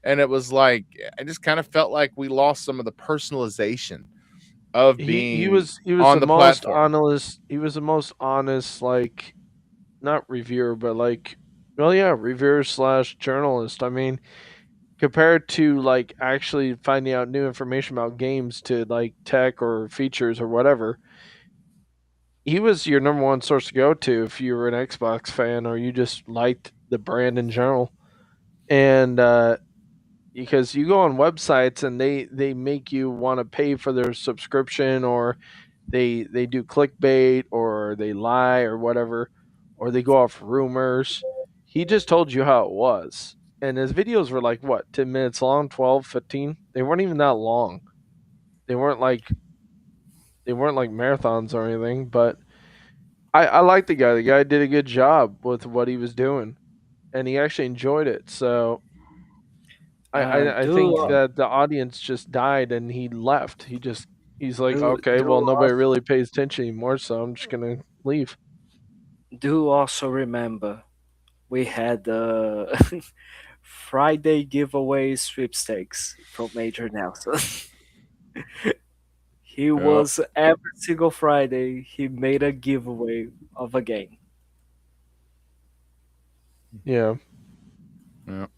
And it was like I just kind of felt like we lost some of the personalization of He being was he was on the the most platform. honest. He was the most honest, like not reviewer, but like, well, yeah, reviewer slash journalist. I mean, compared to like actually finding out new information about games to like tech or features or whatever, he was your number one source to go to if you were an Xbox fan or you just liked the brand in general. And because you go on websites and they make you want to pay for their subscription, or they do clickbait, or they lie or whatever, or they go off rumors. He just told you how it was. And his videos were like what, 10 minutes long, 12, 15? They weren't even that long. They weren't like marathons or anything, but I like the guy. The guy did a good job with what he was doing, and he actually enjoyed it. So I Do think that the audience just died and he left. He's like, okay, do well, nobody really pays attention anymore, so I'm just gonna leave. do also remember we had the Friday giveaway sweepstakes from Major Nelson. He Yep. was every single Friday he made a giveaway of a game. Yeah. Yep.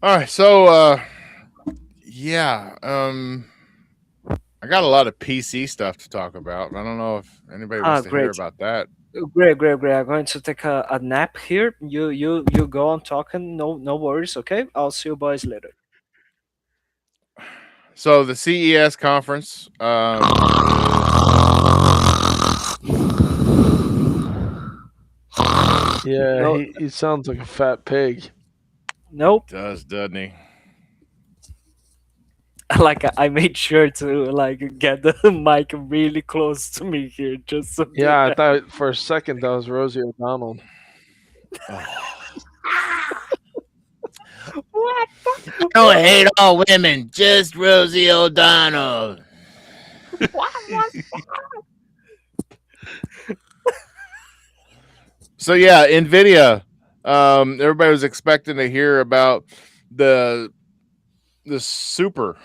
All right, so yeah, I got a lot of PC stuff to talk about. I don't know if anybody Ah, wants to hear great. about that. Great. I'm going to take a nap here. You go on talking. No worries. Okay. I'll see you boys later. So the CES conference, Yeah, No, he sounds like a fat pig. nope. doesn't he? Like I made sure to like get the mic really close to me here, just so Yeah, I that. thought for a second that was Rosie O'Donnell. Oh. What? I don't hate all women, just Rosie O'Donnell. What? So yeah, Nvidia. Everybody was expecting to hear about the super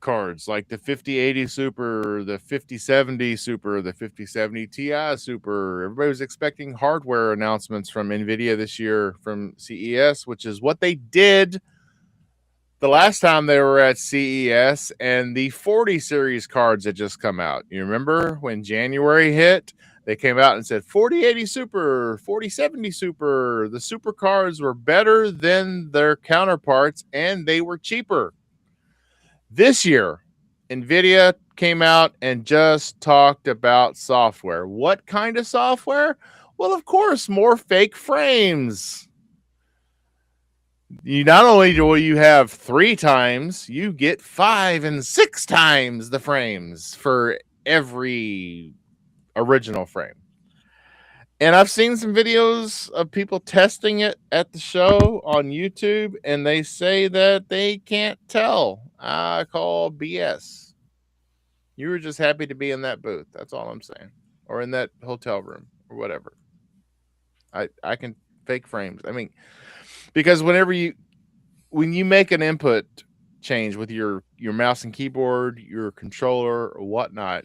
cards, like the 5080 Super, the 5070 Super, the 5070 Ti Super. Everybody was expecting hardware announcements from Nvidia this year from CES, which is what they did the last time they were at CES, and the 40 series cards had just come out. You remember when January hit? They came out and said 4080 Super, 4070 Super. The super cards were better than their counterparts and they were cheaper. This year, NVIDIA came out and just talked about software. What kind of software? Well, of course, more fake frames. You not only will you have 3 times, you get 5 and 6 times the frames for every original frame. And I've seen some videos of people testing it at the show on YouTube, and they say that they can't tell. I call BS. You were just happy to be in that booth. That's all I'm saying. Or in that hotel room or whatever. I can fake frames. I mean, because when you make an input change with your mouse and keyboard, your controller or whatnot,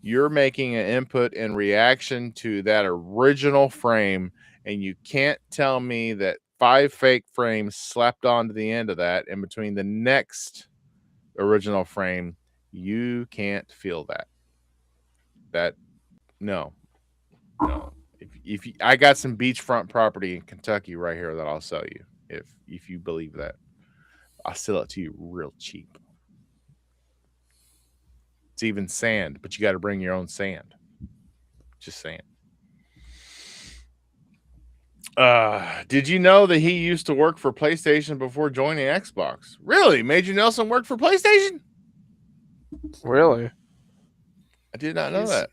you're making an input in reaction to that original frame, and you can't tell me that 5 fake frames slapped onto the end of that in between the next original frame, you can't feel that. No. If I got some beachfront property in Kentucky right here that I'll sell you if you believe that. I'll sell it to you real cheap. It's even sand, but you got to bring your own sand. Just saying. Did you know that he used to work for PlayStation before joining Xbox? Really? Major Nelson worked for PlayStation? Really? I did not know that.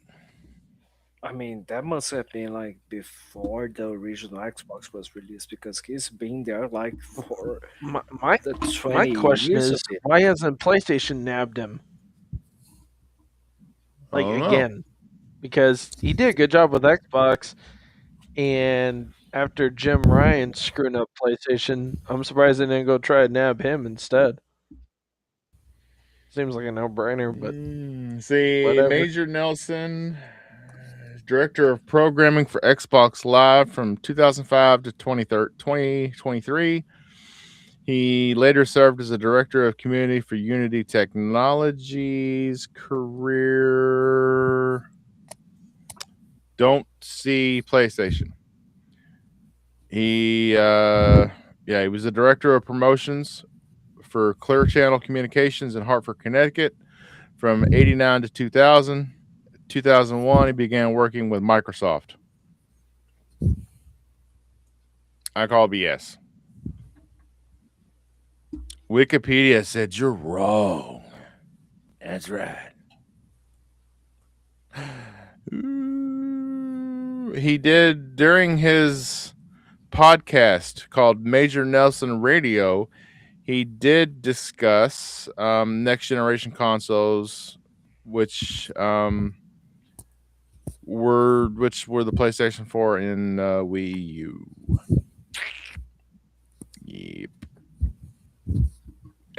I mean, that must have been like before the original Xbox was released because he's been there like for My the 20 my question years is, of it. why hasn't PlayStation nabbed him? I Like don't know. again, because he did a good job with Xbox, and after Jim Ryan screwing up PlayStation, I'm surprised they didn't go try to nab him instead. Seems like a no-brainer, but See, whatever. Major Nelson, director of programming for Xbox Live from 2005 to 2023. He later served as a director of community for Unity Technologies. Career. Don't see PlayStation. He was the director of promotions for Clear Channel Communications in Hartford, Connecticut from 89 to 2000. 2001, he began working with Microsoft. I call BS. Wikipedia said you're wrong. That's right. He did during his podcast called Major Nelson Radio. He did discuss next generation consoles, which were the PlayStation 4 and Wii U. Yep.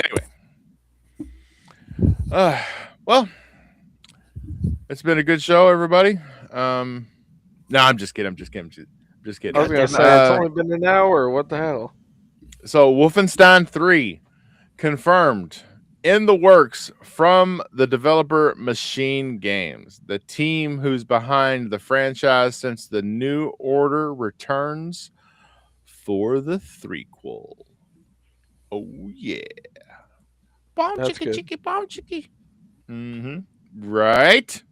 Anyway, well, it's been a good show, everybody. No, I'm just kidding. I'm just kidding. I was gonna say it's only been an hour. What the hell? So Wolfenstein 3 confirmed in the works from the developer Machine Games, the team who's behind the franchise since the New Order returns for the threequel. Oh yeah. Bomb That's chicky good. chicky bomb chicky. Right.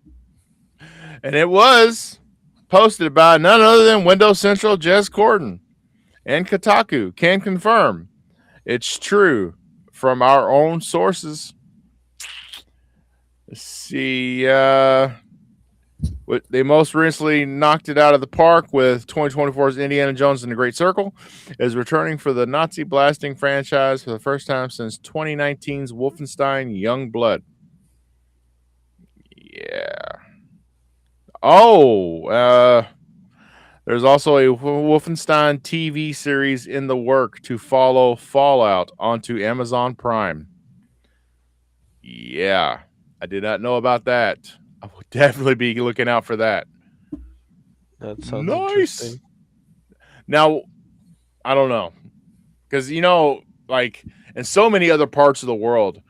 And it was posted by none other than Windows Central Jez Corden. And Kotaku can confirm it's true from our own sources. Let's see. They most recently knocked it out of the park with 2024's Indiana Jones and the Great Circle is returning for the Nazi blasting franchise for the first time since 2019's Wolfenstein Young Blood. Yeah. Oh, there's also a Wolfenstein TV series in the work to follow Fallout onto Amazon Prime. Yeah, I did not know about that. I will definitely be looking out for that. That sounds interesting. Now, I don't know, because like in so many other parts of the world,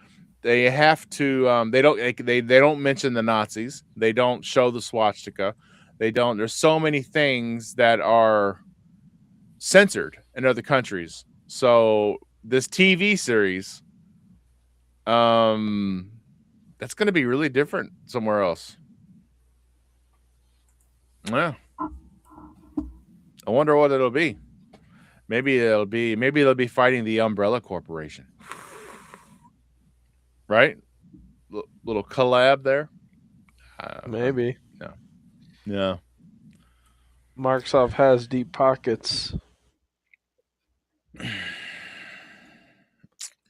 they have to. They don't mention the Nazis. They don't show the swastika. They don't. There's so many things that are censored in other countries. So this TV series, That's going to be really different somewhere else. Yeah, I wonder what it'll be. Maybe they'll be fighting the Umbrella Corporation, right? Little collab there. Maybe. No, no. Microsoft has deep pockets.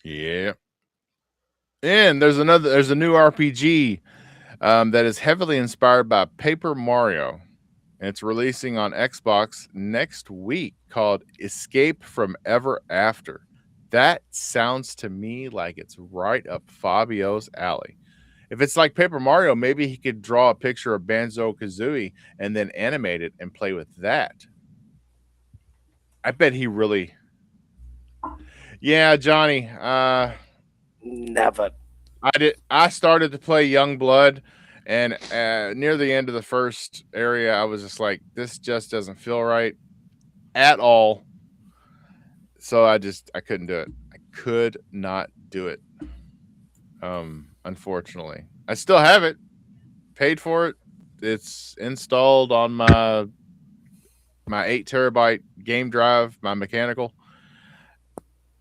Yeah. And there's a new RPG that is heavily inspired by Paper Mario. And it's releasing on Xbox next week called Escape from Ever After. That sounds to me like it's right up Fabio's alley. If it's like Paper Mario, maybe he could draw a picture of Banjo Kazooie and then animate it and play with that. I bet he really. Yeah, Johnny. Never. I started to play Young Blood, and near the end of the first area, I was just like, this just doesn't feel right at all. So I couldn't do it. I could not do it. Unfortunately, I still have it, paid for it. It's installed on my 8 terabyte game drive, my mechanical.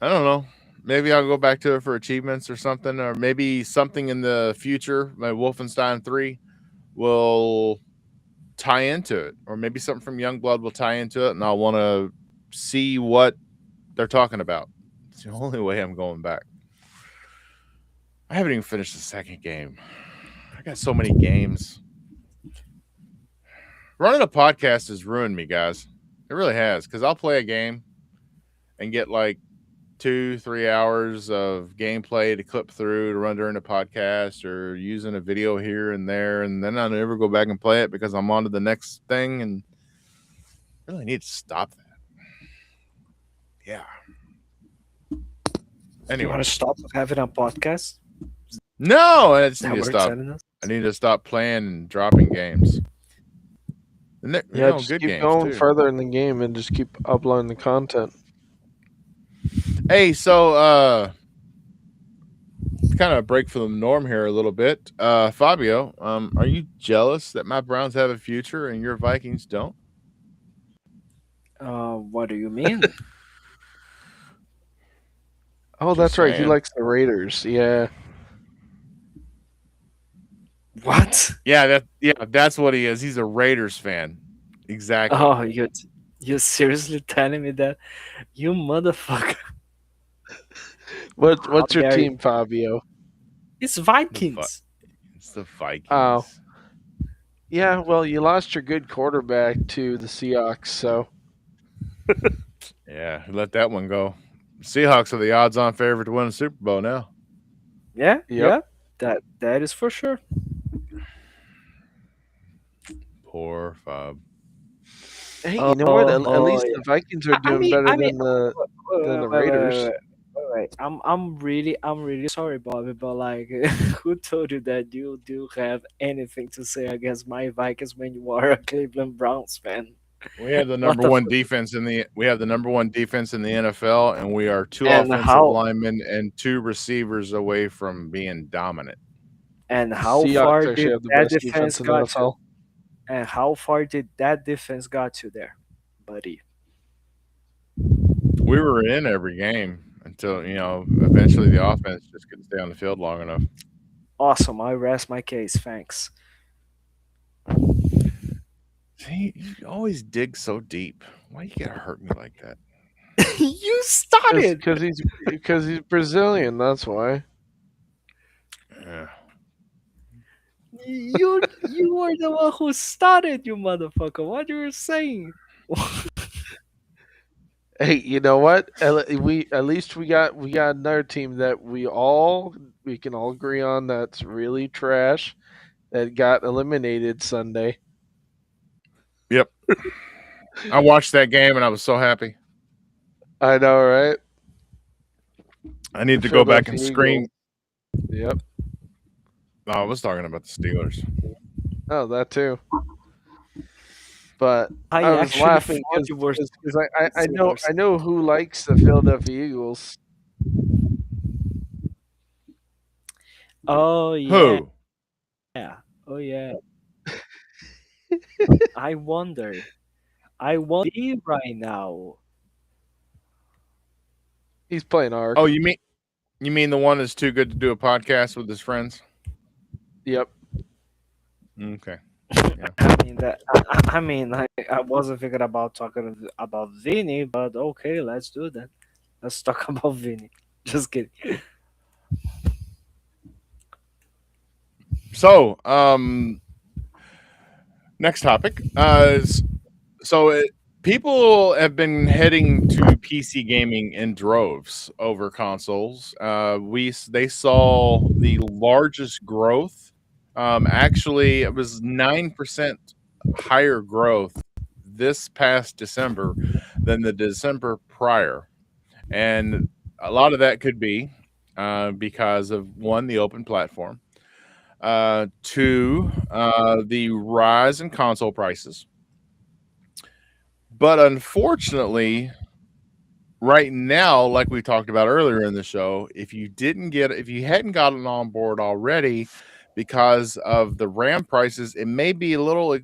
I don't know. Maybe I'll go back to it for achievements or something, or maybe something in the future. My Wolfenstein 3 will tie into it, or maybe something from Youngblood will tie into it, and I'll want to see what they're talking about. It's the only way I'm going back. I haven't even finished the second game. I got so many games. Running a podcast has ruined me, guys. It really has, because I'll play a game and get like 2-3 hours of gameplay to clip through to run during a podcast, or using a video here and there, and then I never go back and play it because I'm on to the next thing, and I really need to stop that. Yeah. You Anyway, want to stop having a podcast? no, I just That need to we're stop. telling us? I need to stop playing and dropping games. And Yeah, just good keep games going too. further in the game and just keep uploading the content. Hey, so kind of a break from the norm here a little bit. Fabio, are you jealous that my Browns have a future and your Vikings don't? What do you mean? Oh, Just that's right. He saying. likes the Raiders. Yeah. What? Yeah, that's what he is. He's a Raiders fan. Exactly. Oh, you seriously telling me that? You motherfucker! What's your dare you. team, Fabio? It's Vikings. It's the Vikings. Oh. Yeah, well, you lost your good quarterback to the Seahawks, so Yeah, let that one go. Seahawks are the odds-on favorite to win the Super Bowl now. Yeah, Yep. yeah. That is for sure. Poor Fab. hey, you know what? At least yeah. the Vikings are doing better than the Raiders. Wait. I'm really sorry, Bobby, but like, who told you that you do have anything to say against my Vikings when you are a Cleveland Browns fan? We have the What number the one fuck? defense in the NFL, and we are 2 And offensive how linemen and 2 receivers away from being dominant. and how Seahawks far actually did have the that best defense defense in the got you? NFL. And how far did that defense got you there, buddy? We were in every game until, eventually the offense just couldn't stay on the field long enough. Awesome. I rest my case. Thanks. See, you always dig so deep. Why you gotta hurt me like that? You started. Because he's Brazilian. That's why. Yeah. You were the one who started, you motherfucker. What you were saying? Hey, you know what? At least we got another team that we can all agree on that's really trash that got eliminated Sunday. Yep. I watched that game and I was so happy. I know, right? I need to go back and Philadelphia scream. Eagles. Yep. No, I was talking about the Steelers. Oh, that too. But I I was actually laughing thought you were because I Steelers. know who likes the Philadelphia Eagles. Oh yeah. Who? Oh yeah. I wonder. I wonder right now. He's playing Oh, Ark. you mean the one that's too good to do a podcast with his friends? Yep. Okay. Yeah. I mean that. I mean, I wasn't thinking about talking about Vinny, but okay, let's do that. Let's talk about Vinny. Just kidding. So, next topic. So people have been heading to PC gaming in droves over consoles. They saw the largest growth. Actually, it was 9% higher growth this past December than the December prior, and a lot of that could be because of one, the open platform, two, the rise in console prices. But unfortunately, right now, like we talked about earlier in the show, if you hadn't gotten on board already because of the RAM prices, it may be a little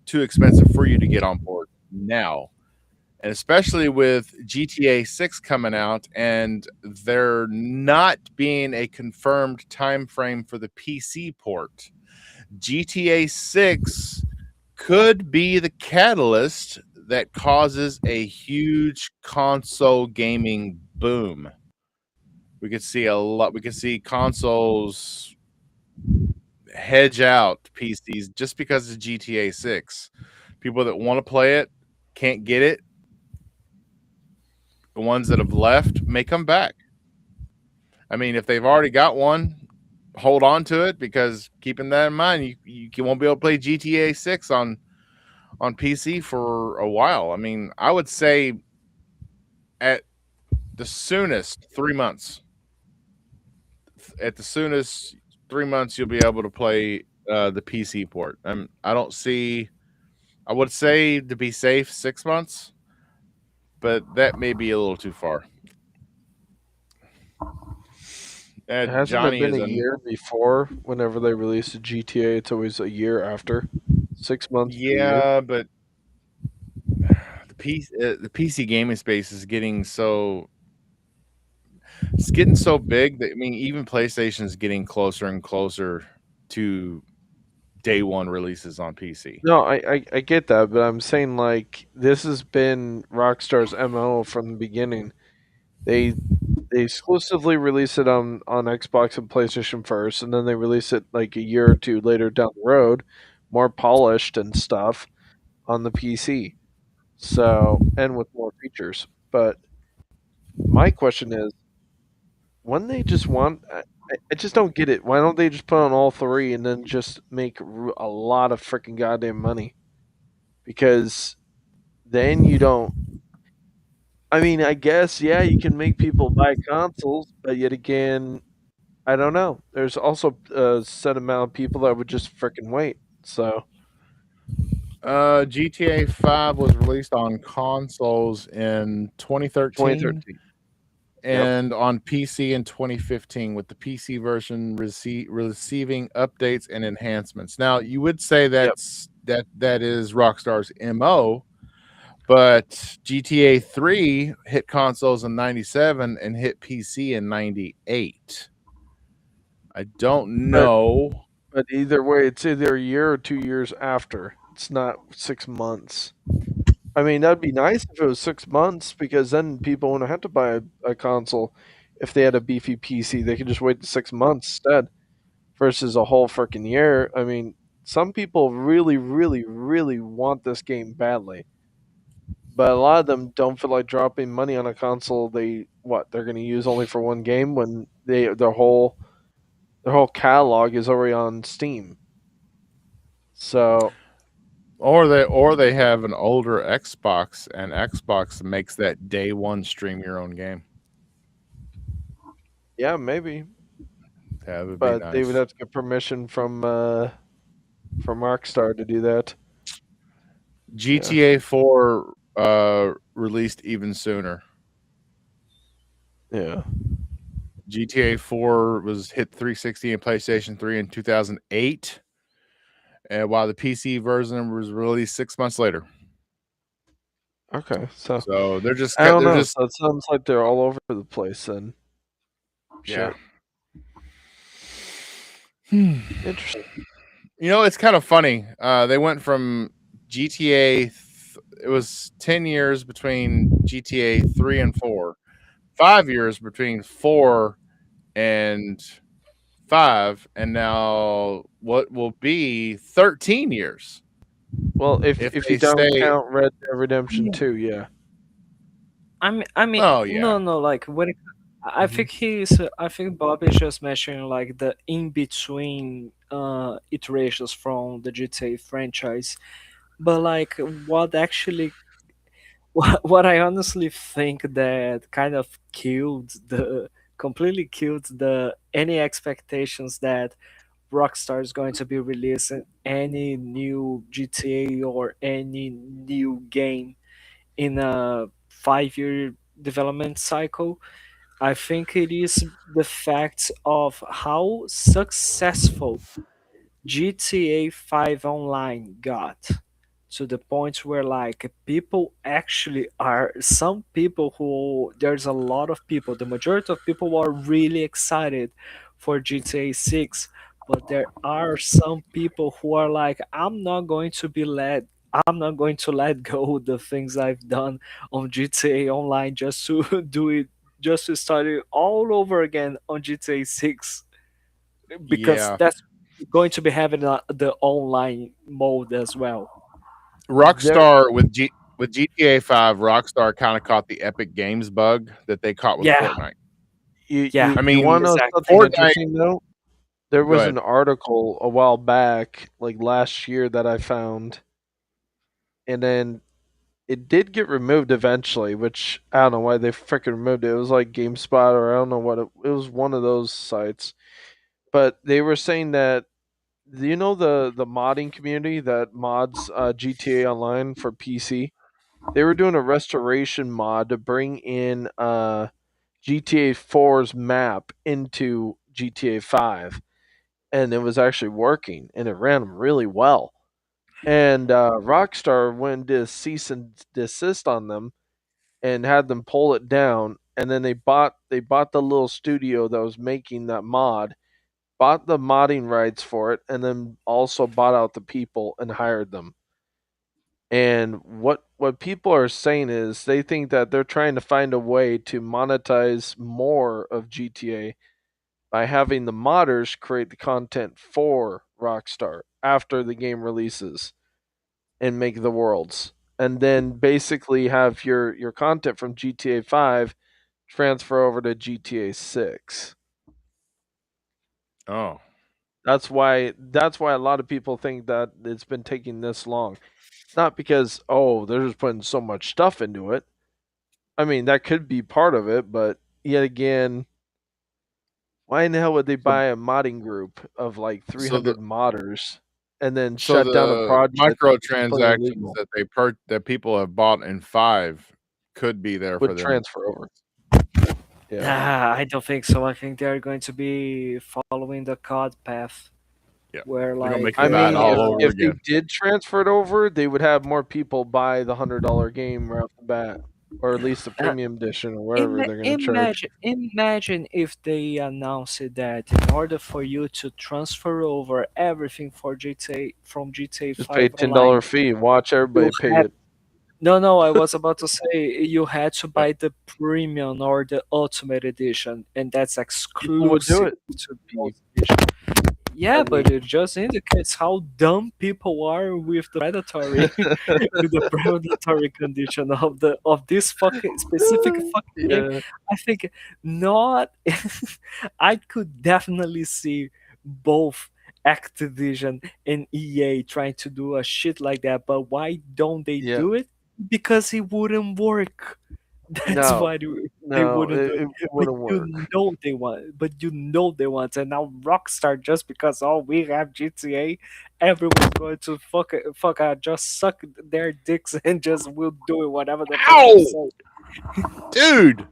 too expensive for you to get on board now. And especially with GTA 6 coming out and there not being a confirmed time frame for the PC port, GTA 6 could be the catalyst that causes a huge console gaming boom. We could see a lot. We could see consoles hedge out PCs just because of GTA 6. People that want to play it can't get it. The ones that have left may come back. I mean, if they've already got one, hold on to it because keeping that in mind, you won't be able to play GTA 6 on PC for a while. I mean, I would say at the soonest 3 months. At the soonest 3 months, you'll be able to play the PC port. I don't see. I would say to be safe 6 months, but that may be a little too far. Hasn't it Johnny been is a an year before whenever they release a GTA? It's always a year after. 6 months to a year. yeah, but the PC gaming space is getting so it's getting so big that I mean even PlayStation is getting closer and closer to day one releases on PC. No, I get that, but I'm saying like this has been Rockstar's MO from the beginning. They they exclusively release it on Xbox and PlayStation first, and then they release it like a year or two later down the road, more polished and stuff on the PC. So and with more features. But my question is, when they just want, I just don't get it. Why don't they just put on all three and then just make a lot of freaking goddamn money? Because then you don't. I mean, I guess yeah, you can make people buy consoles, but yet again, I don't know. There's also a set amount of people that would just freaking wait. So GTA 5 was released on consoles in 2013 2013. Yep. and on PC in 2015, with the PC version receiving updates and enhancements. Now, you would say Yep. that is Rockstar's MO, but GTA 3 hit consoles in 97 and hit PC in 98. I don't But know. but either way, it's either a year or 2 years after. It's not 6 months. I mean, that'd be nice if it was 6 months because then people wouldn't have to buy a console if they had a beefy PC. They could just wait the 6 months instead versus a whole freaking year. I mean, some people really, really, really want this game badly, but a lot of them don't feel like dropping money on a console they're going to use only for one game when their whole catalog is already on Steam. So Or they have an older Xbox and Xbox makes that day one stream your own game. yeah, maybe, That would be but they would nice. have to get permission from Rockstar to do that. Yeah. GTA 4 released even sooner. Yeah. GTA 4 was hit 360 and PlayStation 3 in 2008, and while the PC version was released 6 months later. Okay, so So they're just I don't they're know. just So it sounds like they're all over the place. Then yeah. shit, interesting. It's kind of funny. They went from GTA. It was 10 years between GTA 3 and 4, 5 years between 4 and 5, and now what will be 13 years Well, if if if they you don't stay. count Red Dead Redemption 2, yeah. I mean, Oh yeah, no, like when it, Hmm. I think Bob is just mentioning like the in between iterations from the GTA franchise, but like what actually, what I honestly think that kind of completely killed the any expectations that Rockstar is going to be releasing any new GTA or any new game in a 5 year development cycle. I think it is the fact of how successful GTA 5 Online got, to the point where like people actually are, some people who, there's a lot of people, the majority of people are really excited for GTA 6, but there are some people who are like, I'm not going to let go the things I've done on GTA Online just to do it, just to start it all over again on GTA 6, because yeah. that's going to be having the online mode as well. There, Rockstar with GTA 5, Rockstar kind of caught the Epic Games bug that they caught with Yeah, Fortnite. you yeah, you I you want mean, to know exactly. something Fortnite. interesting though? There Go was ahead. an article a while back, like last year, that I found, and then it did get removed eventually. Which I don't know why they freaking removed it. It was like GameSpot, or I don't know what it was. One of those sites, but they were saying that, you know, the modding community that mods GTA Online for PC. They were doing a restoration mod to bring in GTA 4's map into GTA 5, and it was actually working, and it ran really well. And Rockstar went to cease and desist on them and had them pull it down. And then they bought the little studio that was making that mod, bought the modding rights for it, and then also bought out the people and hired them. And what people are saying is they think that they're trying to find a way to monetize more of GTA by having the modders create the content for Rockstar after the game releases and make the worlds. And then basically have your content from GTA 5 transfer over to GTA 6. Oh, That's why a lot of people think that it's been taking this long. Not because, oh, they're just putting so much stuff into it. I mean, that could be part of it, but yet again, why in the hell would they so buy a modding group of like so the 300 modders and then so shut down a the project that's completely microtransactions illegal? that people have bought in 5 could be there for Would them. transfer over. Yeah. Nah, I don't think so. I think they're going to be following the COD path, Yeah, where they're gonna make like I it bad mean, all if over if they again. did transfer it over, they would have more people buy the $100 game right off the bat, or at least the uh, premium edition, or whatever they're going to charge. imagine if they announced it that in order for you to transfer over everything for GTA from GTA Just pay 5 $10 Online, fee and watch you everybody pay had it. no, I was about to say you had to Yeah. buy the premium or the ultimate edition, and that's People would do exclusive it. to those editions. I Yeah, mean, but it just indicates how dumb people are with the predatory, with the predatory condition of the of this fucking specific fucking game. yeah, I think not. I could definitely see both Activision and EA trying to do a shit like that, but why don't they yeah. do it? Because it wouldn't work. That's No, why they no, wouldn't do it. it But wouldn't you work. know they want, but you know they want, and now Rockstar, just because oh we have GTA, everyone's going to just suck their dicks and just will do it whatever the fuck they Ow, say. dude!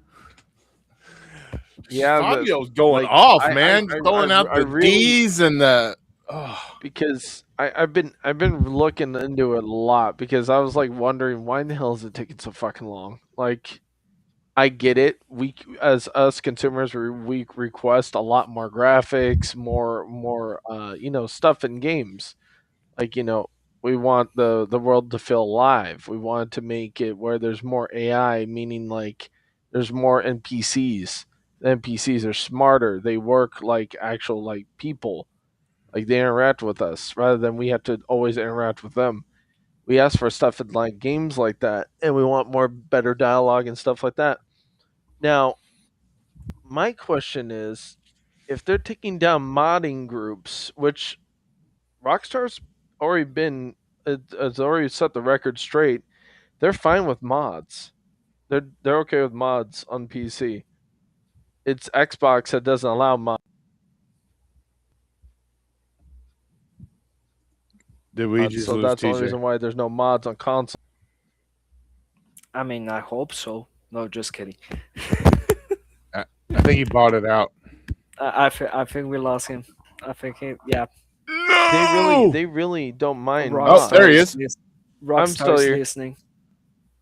Yeah, Fabio's going like off, man. Throwing out I the really D's and the. Oh, because I've been looking into it a lot because I was like wondering why in the hell is it taking so fucking long? Like I get it. We as us consumers we request a lot more graphics, more stuff in games. Like we want the world to feel alive. We want to make it where there's more AI, meaning like there's more NPCs. The NPCs are smarter. They work like actual like people. Like they interact with us rather than we have to always interact with them. We ask for stuff in like games like that, and we want more better dialogue and stuff like that. Now, my question is, if they're taking down modding groups, which Rockstar's already been, has already set the record straight, they're fine with mods. They're okay with mods on PC. It's Xbox that doesn't allow mods, did we just so lose that's the only TJ? reason why there's no mods on console. I mean, I hope so. No, just kidding. I think he bought it out. I think we lost him. I think yeah. No. They really don't mind Oh, there Rockstar he mods. is is. I'm Rockstar still is here. listening.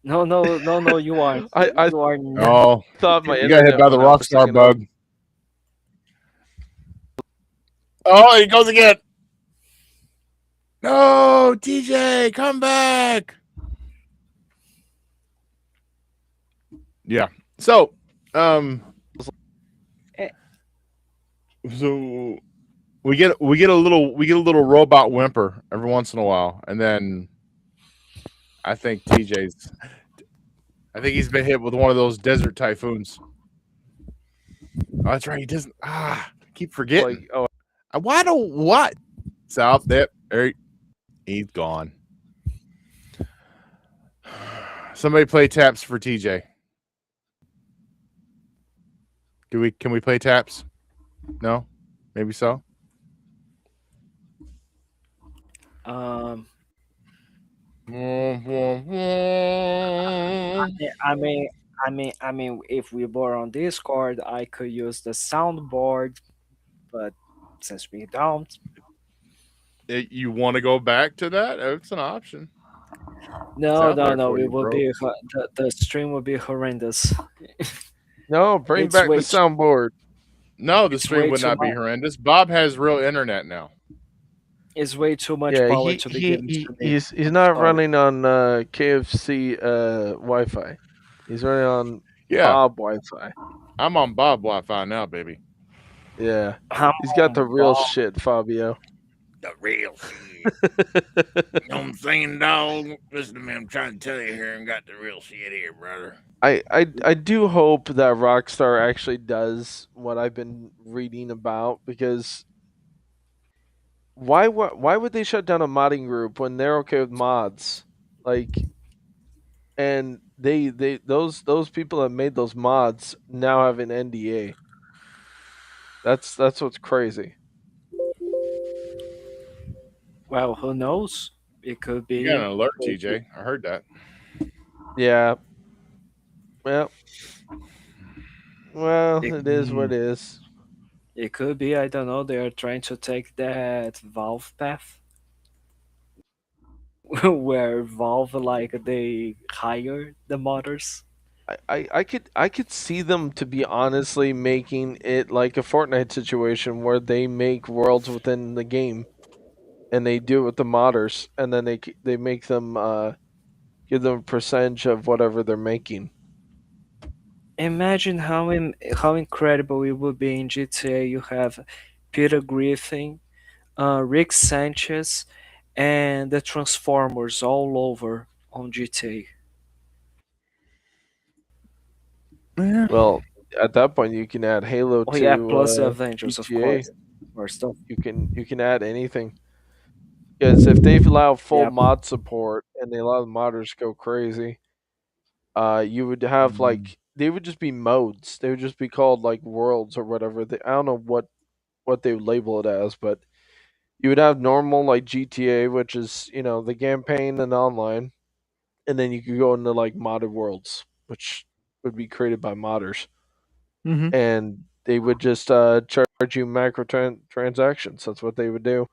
No, you aren't. I You are Oh, thought my you got hit internet by the went out for a Rockstar second. I was bug. Oh, he goes again. No, TJ, come back. Yeah. So, Eh. so we get a little robot whimper every once in a while, and then I think he's been hit with one of those desert typhoons. Oh, that's right. He doesn't. I keep forgetting. like, oh, Why don't what? South there. He's gone. Somebody play taps for TJ. Can we play taps? No? Maybe so? um. Mm-hmm. I mean, if we were on Discord, I could use the soundboard, but since we don't, You want to go back to that? It's an option. It's no, out no, there no, for it you, will bro. be the stream will be horrendous. no, bring It's back the way soundboard. No, the it's stream way would too not be much. horrendous. Bob has real internet now. It's way too much Yeah, power to be given to me. he's I'm not sorry. running on KFC Wi-Fi. He's running on Yeah, Bob Wi-Fi. I'm on Bob Wi-Fi now, baby. Yeah, I'm he's got the on real Bob. shit, Fabio. The real shit. You know what I'm saying, dog? Listen to me. I'm trying to tell you here. I got the real shit here, brother. I do hope that Rockstar actually does what I've been reading about because why would they shut down a modding group when they're okay with mods? Like, and they those people that made those mods now have an NDA. That's what's crazy. Well, who knows? It could You got be. an alert, TJ. I heard that. Yeah. Well, It, it is what it is. it could be. I don't know. They are trying to take that Valve path, where Valve like they hire the modders. I could see them to be honestly making it like a Fortnite situation where they make worlds within the game and they do it with the modders and then they make them give them a percentage of whatever they're making. Imagine how incredible it would be in GTA. You have Peter Griffin, Rick Sanchez, and the Transformers all over on GTA. Yeah. Well, at that point you can add Halo Oh yeah, to plus the Avengers, of GTA. course. Or stuff. You can add anything. Because if they allow full Yeah. mod support and they allow the modders to go crazy, you would have like they would just be modes. They would just be called like worlds or whatever. I don't know what they would label it as, but you would have normal like GTA, which is the campaign and online, and then you could go into like modded worlds, which would be created by modders. Mm-hmm. And they would just charge you transactions. That's what they would do.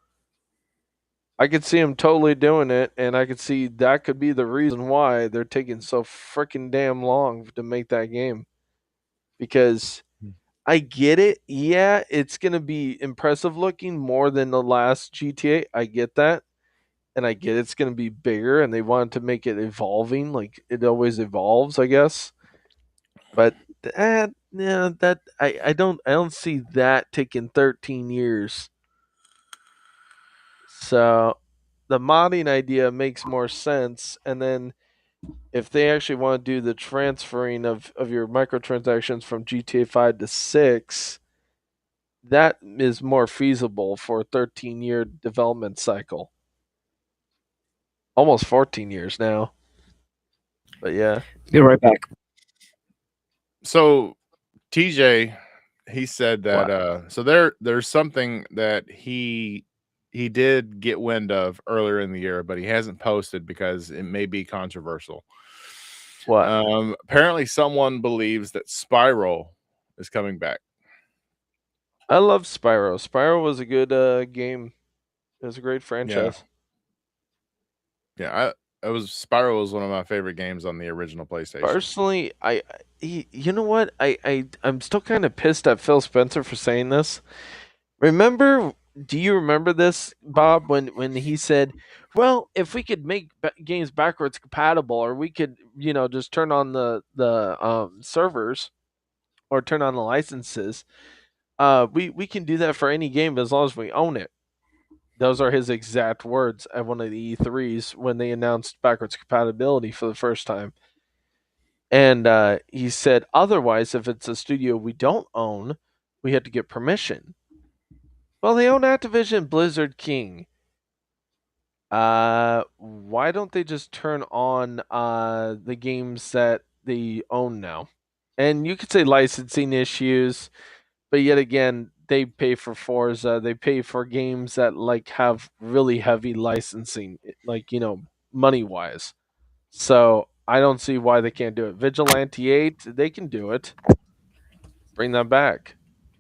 I could see them totally doing it, and I could see that could be the reason why they're taking so freaking damn long to make that game. Because I get it. Yeah, it's gonna be impressive looking more than the last GTA. I get that, and I get it's gonna be bigger, and they wanted to make it evolving, like it always evolves, I guess. But yeah, that I don't see that taking 13 years. So the modding idea makes more sense, and then if they actually want to do the transferring of your microtransactions from GTA 5 to 6, that is more feasible for a 13-year development cycle. Almost 14 years now. But yeah. Be right back. So TJ, he said that What? so there's something that he did get wind of earlier in the year, but he hasn't posted because it may be controversial. What? Apparently someone believes that Spiral is coming back. I love Spyro. Spyro was a good game. It was a great Yeah. franchise. Yeah, Spyro was one of my favorite games on the original PlayStation. Personally, you know what? I'm still kind of pissed at Phil Spencer for saying this. Do you remember this, Bob, when he said, "Well, if we could make games backwards compatible, or we could, just turn on the servers or turn on the licenses, we can do that for any game as long as we own it." Those are his exact words at one of the E3s when they announced backwards compatibility for the first time. And he said, otherwise, if it's a studio we don't own, we have to get permission. Well, they own Activision Blizzard King. Why don't they just turn on the games that they own now? And you could say licensing issues, but yet again, they pay for Forza. They pay for games that like have really heavy licensing, like money wise. So I don't see why they can't do it. Vigilante 8, they can do it. Bring that back.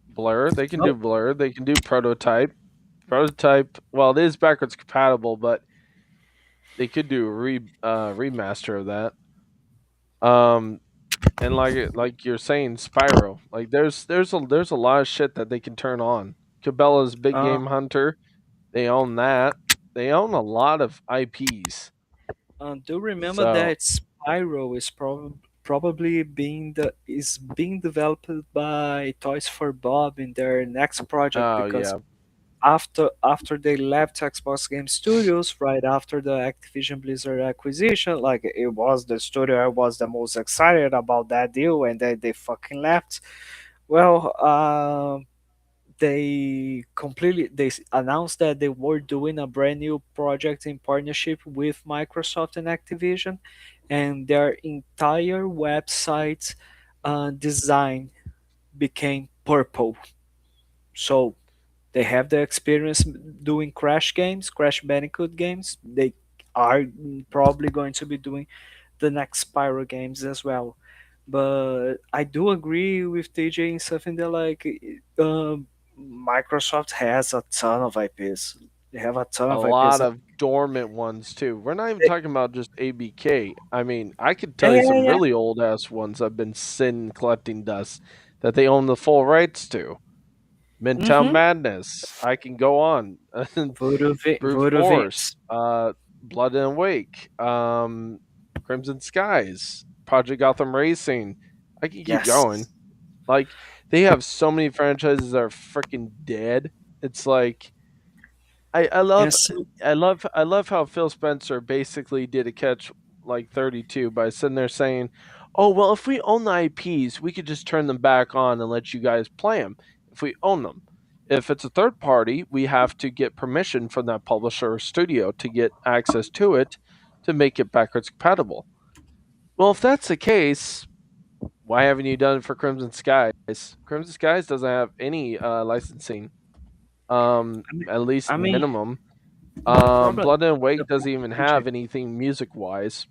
Blur, they can do Oh, Blur. They can do Prototype. Prototype, well, it is backwards compatible, but they could do a remaster of that. Um, and like you're saying, Spyro, like there's a lot of shit that they can turn on. Cabela's Big uh, Game Hunter, they own that. They own a lot of IPs. do remember So, that Spyro is probably being developed by Toys for Bob in their next project, oh because yeah, after they left Xbox Game Studios, right after the Activision Blizzard acquisition, like it was the studio I was the most excited about that deal, and then they fucking left. Well, they announced that they were doing a brand new project in partnership with Microsoft and Activision, and their entire website design became purple. So they have the experience doing Crash games, Crash Bandicoot games. They are probably going to be doing the next Spyro games as well. But I do agree with TJ in something that like Microsoft has a ton of IPs. They have a ton a of IPs. lot of dormant ones too. We're not even They- talking about just ABK. I mean, I could yeah, tell you yeah, some yeah. really old ass ones I've been sitting collecting dust that they own the full rights to. Midtown Mm-hmm. Madness. I can go on. Brute Voodoo Force. Vince. Blood and Wake. Crimson Skies. Project Gotham Racing. I can keep going. Yes. Like they have so many franchises that are freaking dead. It's like I And love so, I love how Phil Spencer basically did a catch like 32 by sitting there saying, "Oh well, if we own the IPs, we could just turn them back on and let you guys play them if we own them. If it's a third party, we have to get permission from that publisher or studio to get access to it to make it backwards compatible." Well, if that's the case, why haven't you done it for Crimson Skies? Crimson Skies doesn't have any licensing, I mean, at least I mean, minimum. the problem, Blood and the Wake doesn't problem, even TJ, have anything music wise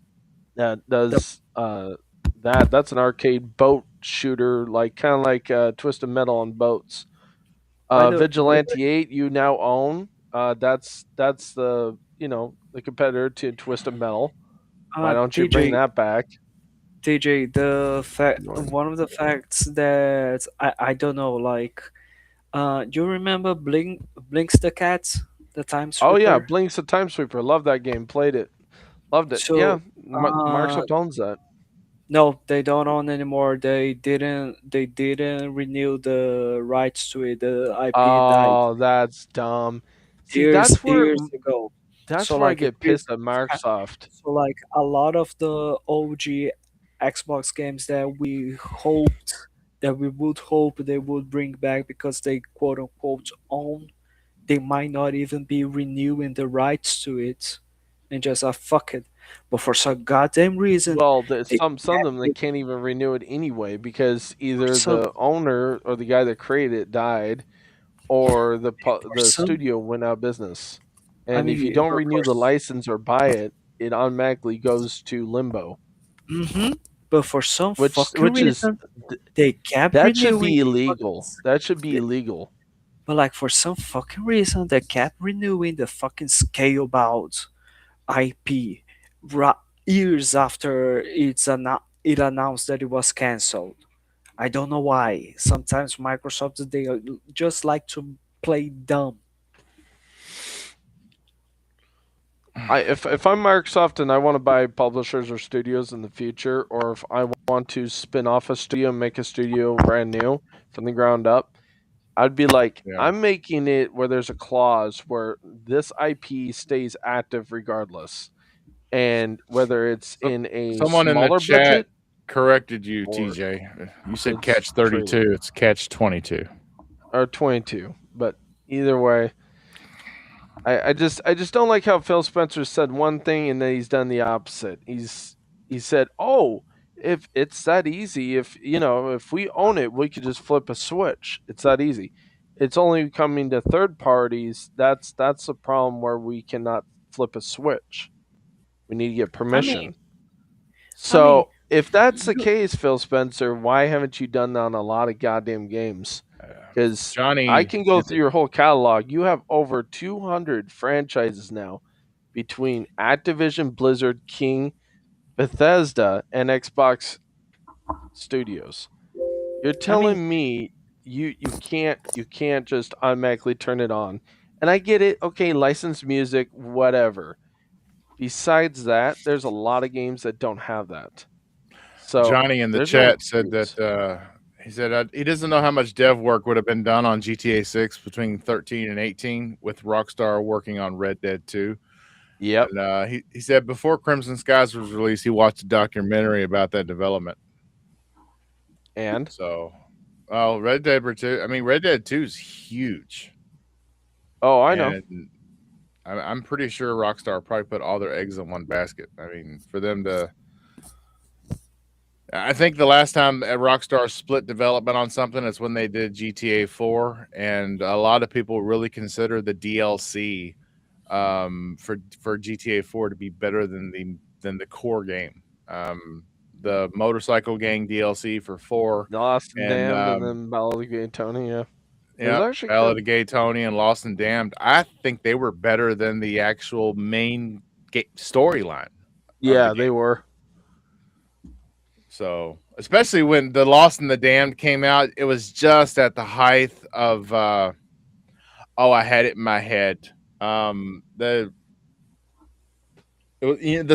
that the does that's an arcade boat shooter, like kind of like Twisted Metal on boats. By the by the Vigilante 8 you now own. That's the the competitor to Twisted Metal. Why don't you bring TJ, that back? TJ, the fact One. one of the facts that I don't know, like, do you remember Blinks the Cat, the Time Oh yeah, Sweeper? Blinks the Time Sweeper. Love that game. Played it. Loved it. Yeah, So, uh, Microsoft owns that. no, they don't own anymore. They didn't renew the rights to it. The IP died Oh, that's dumb. See, years ago. that's So where I like it get really, pissed at Microsoft. so like a lot of the OG Xbox games that we would hope they would bring back because they quote unquote own, they might not even be renewing the rights to it, and just fuck it. But for some goddamn reason, Well, they some of kept them they it can't even renew it anyway because for either some the owner or the guy that created it died, or for the some. studio went out of business. I And if you mean, don't for renew the course. license or buy it, it automatically goes to limbo, Mm-hmm. But for some fucking which is reason, they kept that should renewing be the fucking. illegal. That should be illegal. But like for some fucking reason, they kept renewing the fucking Scalebound IP years after it announced that it was cancelled. I don't know why. Sometimes Microsoft they just like to play dumb. If I'm Microsoft and I want to buy publishers or studios in the future, or if I want to spin off a studio and make a studio brand new from the ground up, I'd be like, Yeah. I'm making it where there's a clause where this IP stays active regardless, and whether it's So, in a someone in the smaller chat budget corrected you, or TJ. You said it's catch trailer 32. It's catch 22. or 22. But either way, I just don't like how Phil Spencer said one thing and then he's done the opposite. He said, "Oh, if it's that easy, if if we own it, we could just flip a switch. It's that easy. It's only coming to third parties. That's the problem where we cannot flip a switch. We need to get I mean, permission." I mean, So, if that's the you, case, Phil Spencer, why haven't you done that on a lot of goddamn games? Because I Johnny can go in through the your whole catalog. You have over 200 franchises now between Activision, Blizzard, King, Bethesda, and Xbox Studios. You're I mean, telling me you can't just automatically turn it on. And I get it. Okay, licensed music, whatever. Besides that, there's a lot of games that don't have that. So Johnny in the there's no chat said that excuse. he said he doesn't know how much dev work would have been done on GTA 6 between 13 and 18 with Rockstar working on Red Dead 2. Yep. And he said before Crimson Skies was released, he watched a documentary about that development. And So, well, Red Dead 2 is huge. oh, I know. And I'm pretty sure Rockstar probably put all their eggs in one basket. I mean, for them to I think the last time Rockstar split development on something is when they did GTA 4, and a lot of people really consider the DLC for GTA 4 to be better than the core game. The motorcycle gang DLC for 4, Lost and and Damned, and then Ballad of Gay Tony. Yeah, it was yeah, actually Ballad good. of Gay Tony and Lost and Damned. I think they were better than the actual main storyline of the Yeah, game. they were. So, especially when the Lost and the Damned came out, it was just at the height of I had it in my head. The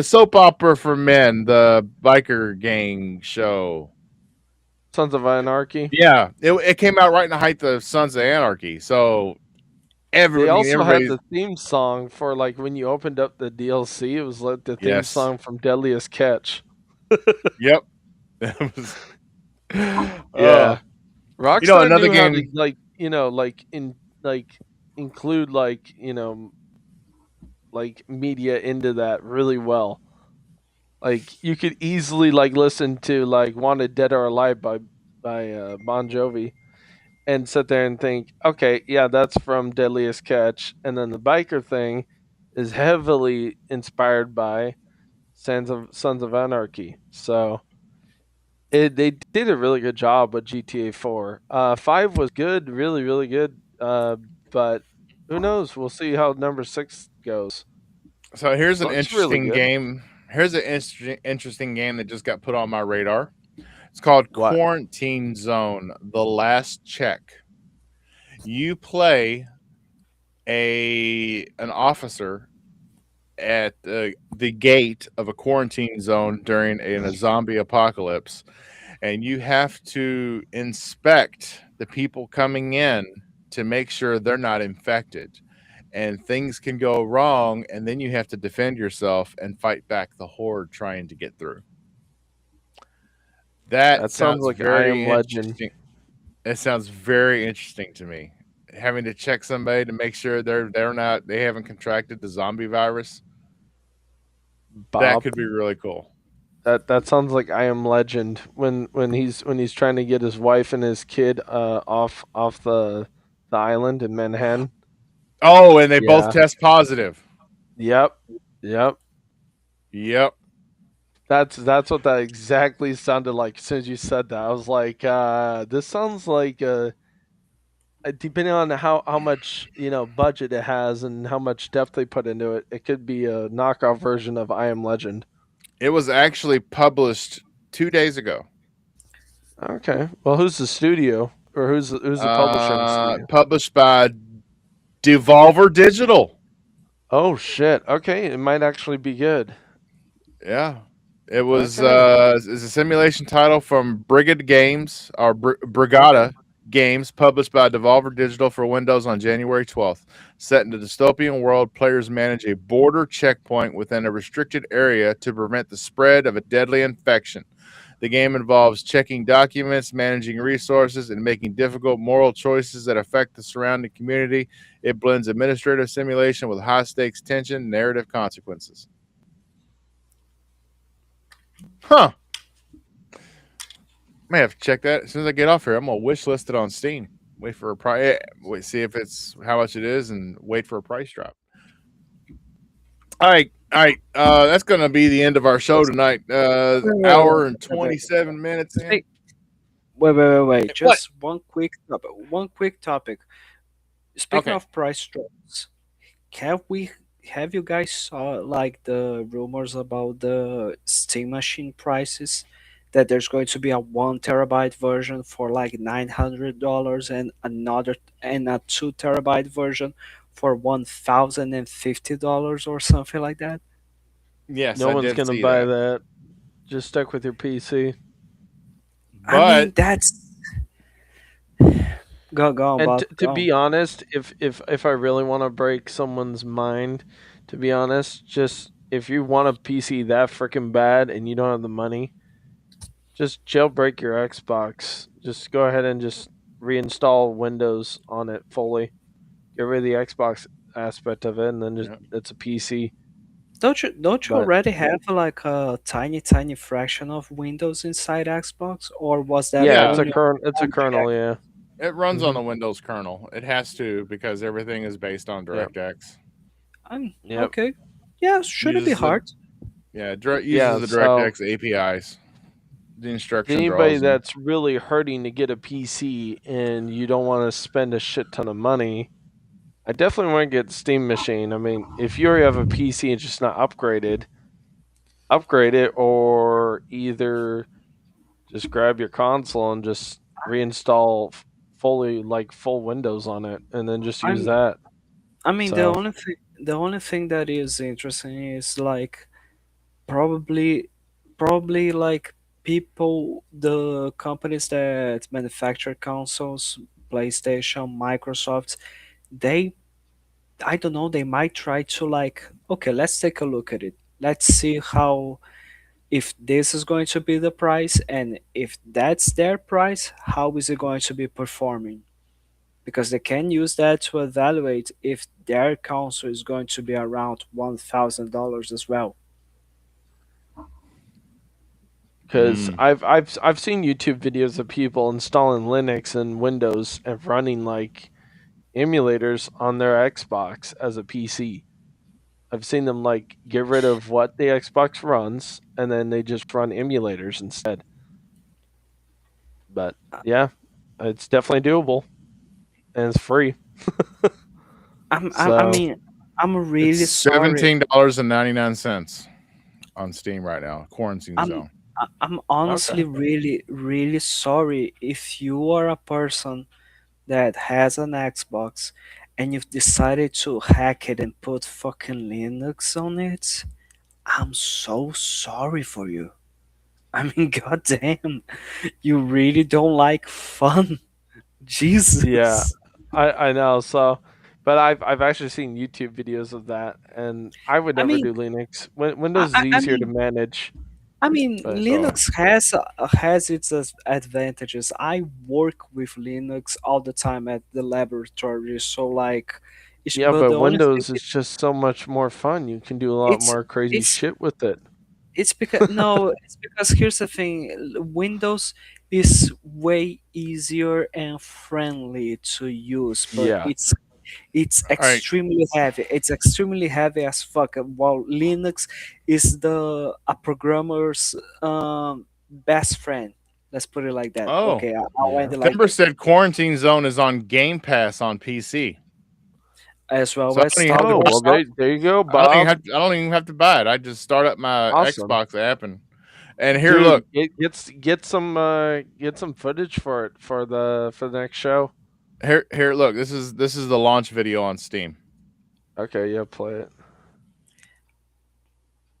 soap opera for men, the biker gang show. Sons of Anarchy. Yeah, it came out right in the height of Sons of Anarchy. So They also had everybody's the theme song for like when you opened up the DLC. It was like the theme yes, song from Deadliest Catch. yep. That was, Yeah, Rockstar another knew how to game. like include like media into that really well. Like you could easily like listen to like "Wanted Dead or Alive" by Bon Jovi and sit there and think, okay, yeah, that's from Deadliest Catch, and then the biker thing is heavily inspired by Sons of Anarchy. So They did a really good job with GTA 4. 5 was good, really, really good. But who knows? We'll see how number 6 goes. So here's an Looks really interesting good. game. Here's an interesting game that just got put on my radar. It's called What? Quarantine Zone: The Last Check. You play an officer at the gate of a quarantine zone during a zombie apocalypse, and you have to inspect the people coming in to make sure they're not infected. And things can go wrong, and then you have to defend yourself and fight back the horde trying to get through. That That sounds sounds like I very Am Legend. interesting. It sounds very interesting to me. Having to check somebody to make sure they haven't contracted the zombie virus. That Bob. could be really cool. That sounds like I Am Legend when he's trying to get his wife and his kid off the island in Manhattan. Oh, and they both Yeah. test positive. Yep. Yep. Yep. That's what that exactly sounded like as soon as you said that. I was like, this sounds like depending on how much budget it has and how much depth they put into it, it could be a knockoff version of I Am Legend. It was actually published 2 days ago. Okay. Well, who's the studio or who's the publisher in the studio? Published by Devolver Digital. Oh shit. Okay, it might actually be good. Yeah. It was Okay. is a simulation title from Brigada Games or Brigada Games, published by Devolver Digital for Windows on January 12th. Set in the dystopian world, players manage a border checkpoint within a restricted area to prevent the spread of a deadly infection. The game involves checking documents, managing resources, and making difficult moral choices that affect the surrounding community. It blends administrative simulation with high stakes tension and narrative consequences. Huh. May have to check that as soon as I get off here. I'm gonna wish list it on Steam. Wait for a price. Wait, see if it's how much it is, and wait for a price drop. All right, all right. That's gonna be the end of our show tonight. Hour and Wait, wait, 27 minutes in. Speak- wait. What? Just one quick topic. One quick topic. Speaking Okay. of price drops, have you guys saw like the rumors about the Steam machine prices? That there's going to be a 1 terabyte version for like $900 and a 2 terabyte version for $1,050 or something like that. Yes, No I one's did gonna see buy that. that. Just stuck with your PC. I mean But that's go on, And Bob. to Go on. be honest, if I really want to break someone's mind, to be honest, just if you want a PC that freaking bad and you don't have the money, just jailbreak your Xbox. Just go ahead and just reinstall Windows on it fully. Get rid of the Xbox aspect of it, and then just yeah. it's a PC. Don't you But already have like a tiny fraction of Windows inside Xbox, or was that yeah, Yeah. it's a only kernel. It's a on the kernel. X? Yeah. It runs on hmm the Windows kernel. It has to because everything is based on Yep. DirectX. Yep. Okay. Yeah, shouldn't be Uses the hard. Yeah. uses the So DirectX APIs. The instruction anybody draws them. that's really hurting to get a PC and you don't want to spend a shit ton of money, I definitely want to get Steam Machine. I mean, if you already have a PC and just not upgraded, upgrade it, or either just grab your console and just reinstall fully like full Windows on it, and then just use I'm that. I mean So the only thing that is interesting is like probably probably like people the companies that manufacture consoles, PlayStation, Microsoft, they I don't know, they might try to like, okay, let's take a look at it. Let's see how if this is going to be the price, and if that's their price, how is it going to be performing? Because they can use that to evaluate if their console is going to be around $1,000 as well. because Mm. I've seen YouTube videos of people installing Linux and Windows and running like emulators on their Xbox as a PC. I've seen them like get rid of what the Xbox runs and then they just run emulators instead. But yeah, it's definitely doable and it's free. I So mean, I'm It's really sorry. $17.99 on Steam right now. Quarantine I'm Zone. I'm honestly okay. really sorry if you are a person that has an Xbox and you've decided to hack it and put fucking Linux on it. I'm so sorry for you. I mean, goddamn, you really don't like fun. Yeah, Jesus. I know. So, but I've actually seen YouTube videos of that, and I would I never mean, do Linux. Windows I, is I easier to mean, manage, I mean, but So, Linux has its advantages. I work with Linux all the time at the laboratory, so like, yeah, but but the only thing Windows is just so much more fun. You can do a lot it's more crazy it's shit with it. it's because no, it's because here's the thing: Windows is way easier and friendly to use, but Yeah, it's all right. extremely heavy. It's extremely heavy as fuck. While Linux is the a programmer's best friend. Let's put it like that. Oh, Okay, I'll yeah. end it like Timber that. said Quarantine Zone is on Game Pass on PC. As well So I as don't even have Star to Oh buy, well, Wars. there you go, Bob. I don't even have to buy it. I just start up my Awesome, Xbox app and here dude. look. Get some footage for it for the next show. Here look. This is the launch video on Steam. Okay, yeah, play it.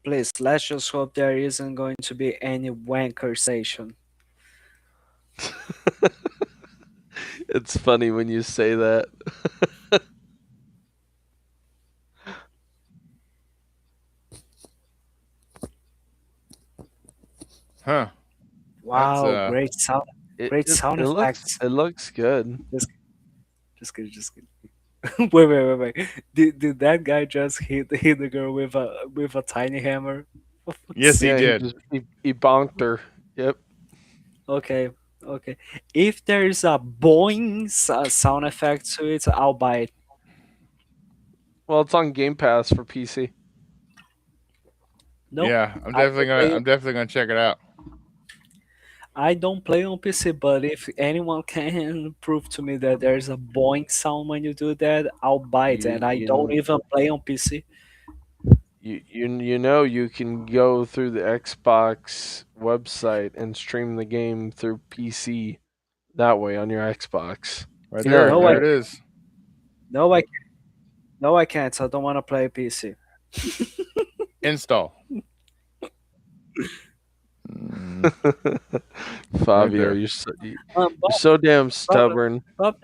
Please, let's just hope there isn't going to be any wanker station. It's funny when you say that. Huh. That's Wow, great sound effects. It looks good. Just, just kidding. Wait. Did that guy just hit the girl with a tiny hammer? For fuck's yes, he Yeah, sake. did. he bonked her. Yep. Okay, okay. If there is a boing sound effect to it, I'll buy it. Well, it's on Game Pass for PC. No, I don't play. I'm definitely gonna check it out. I don't play on PC, but if anyone can prove to me that there's a boing sound when you do that, I'll buy it. You And I don't you even play on PC. you know you can go through the Xbox website and stream the game through PC that way on your Xbox. Right there, No, There it is. no, I, no, I can't. I don't want to play PC. Install. Mm, right Fabio, there. you're so damn Bob, stubborn. Bob,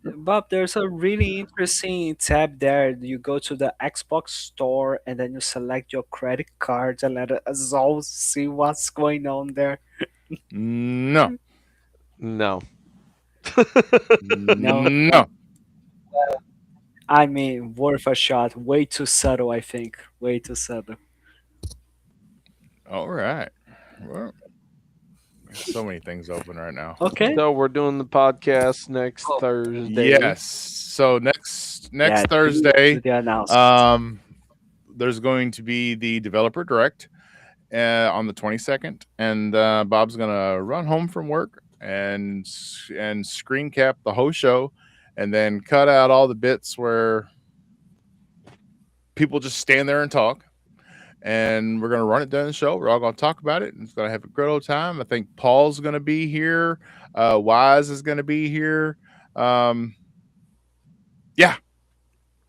Bob, there's a really interesting tab there. You go to the Xbox store and then you select your credit card and let us all see what's going on there. No. No. No, No. I mean, worth a shot. Way too subtle, I think. Way too subtle. All right. Well, so many things open right now. Okay. So we're doing the podcast next Oh, Thursday. Yes. So yeah, next Thursday, do the announcement. um, there's going to be the developer direct on the 22nd, and Bob's gonna run home from work and screen cap the whole show, and then cut out all the bits where people just stand there and talk. And we're gonna run it during the show. We're all gonna talk about it, and it's gonna have a great old time. I think Paul's gonna be here. Wise is gonna be here. Um, yeah,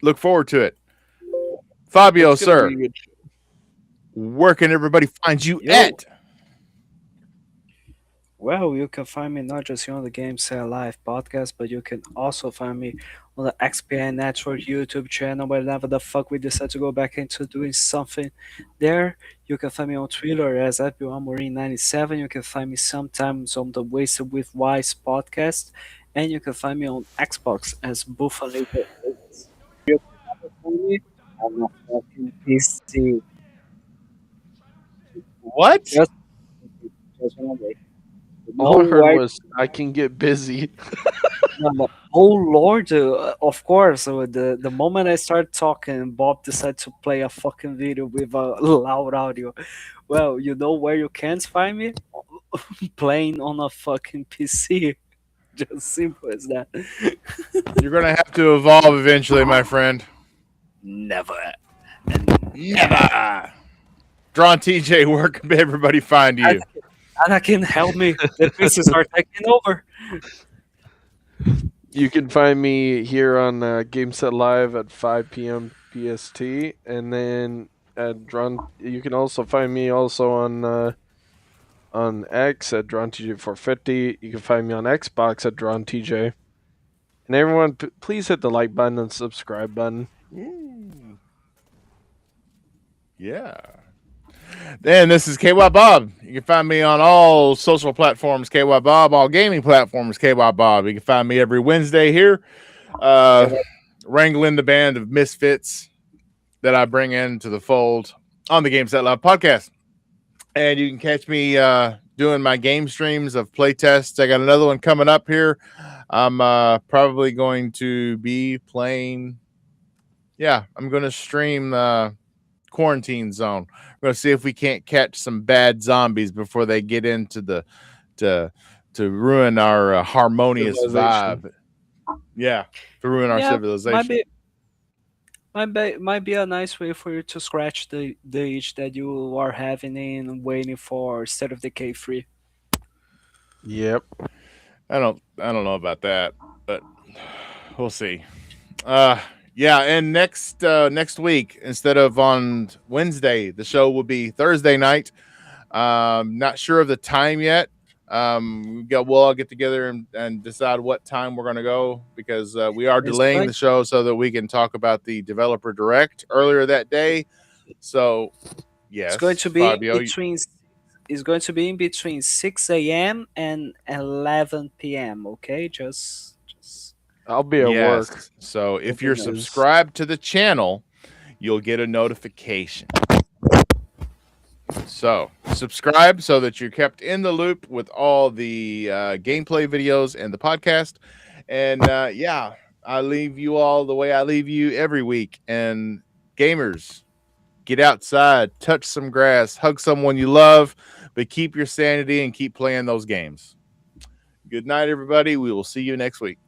look forward to it. Fabio, It's gonna be sir, a good. where can everybody find you Yo, at? well, you can find me not just here on the Game Set Live podcast, but you can also find me on the XPN Network YouTube channel whenever the fuck we decide to go back into doing something there. You can find me on Twitter as @Amorim97. You can find me sometimes on the Wasted with Wise podcast, and you can find me on Xbox as Buffalo. You can never find me on a fucking PC. What? Just, just one day. All I heard Nowhere. was I can get busy. No, no. Oh Lord, of course. The moment I start talking, Bob decided to play a fucking video with a loud audio. Well, you know where you can find me? playing on a fucking PC. Just simple as that. You're gonna have to evolve eventually, my friend. Never. And never. Never. Drawn TJ, where can everybody find you? Anakin, help me. The pieces are taking over. You can find me here on Game Set Live at 5 p.m. PST, and then at Drawn. You can also find me also on X at DrawnTJ450. You can find me on Xbox at DrawnTJ. And everyone, please hit the like button and subscribe button. Ooh. Yeah. And this is KY Bob. You can find me on all social platforms, KY Bob, all gaming platforms, KY Bob. You can find me every Wednesday here, wrangling the band of misfits that I bring into the fold on the Games That Live podcast. And you can catch me doing my game streams of playtests. I got another one coming up here. I'm probably going to be playing. Yeah, I'm going to stream Quarantine Zone. We're going to see if we can't catch some bad zombies before they get into the to ruin our harmonious vibe. Yeah, to ruin our civilization. Might be a nice way for you to scratch the itch that you are having and waiting for State of Decay 3. Yep. I don't know about that, but we'll see. Yeah, and next week, instead of on Wednesday, the show will be Thursday night. Not sure of the time yet. We'll all get together and decide what time we're going to go, because we are delaying the show so that we can talk about the developer direct earlier that day. So, yes, it's going to be Fabio, it's going to be in between 6 a.m. and 11 p.m. Okay, just I'll be at work. So if you're subscribed to the channel, you'll get a notification. So subscribe so that you're kept in the loop with all the gameplay videos and the podcast. And yeah, I leave you all the way I leave you every week. And gamers, get outside, touch some grass, hug someone you love, but keep your sanity and keep playing those games. Good night, everybody. We will see you next week.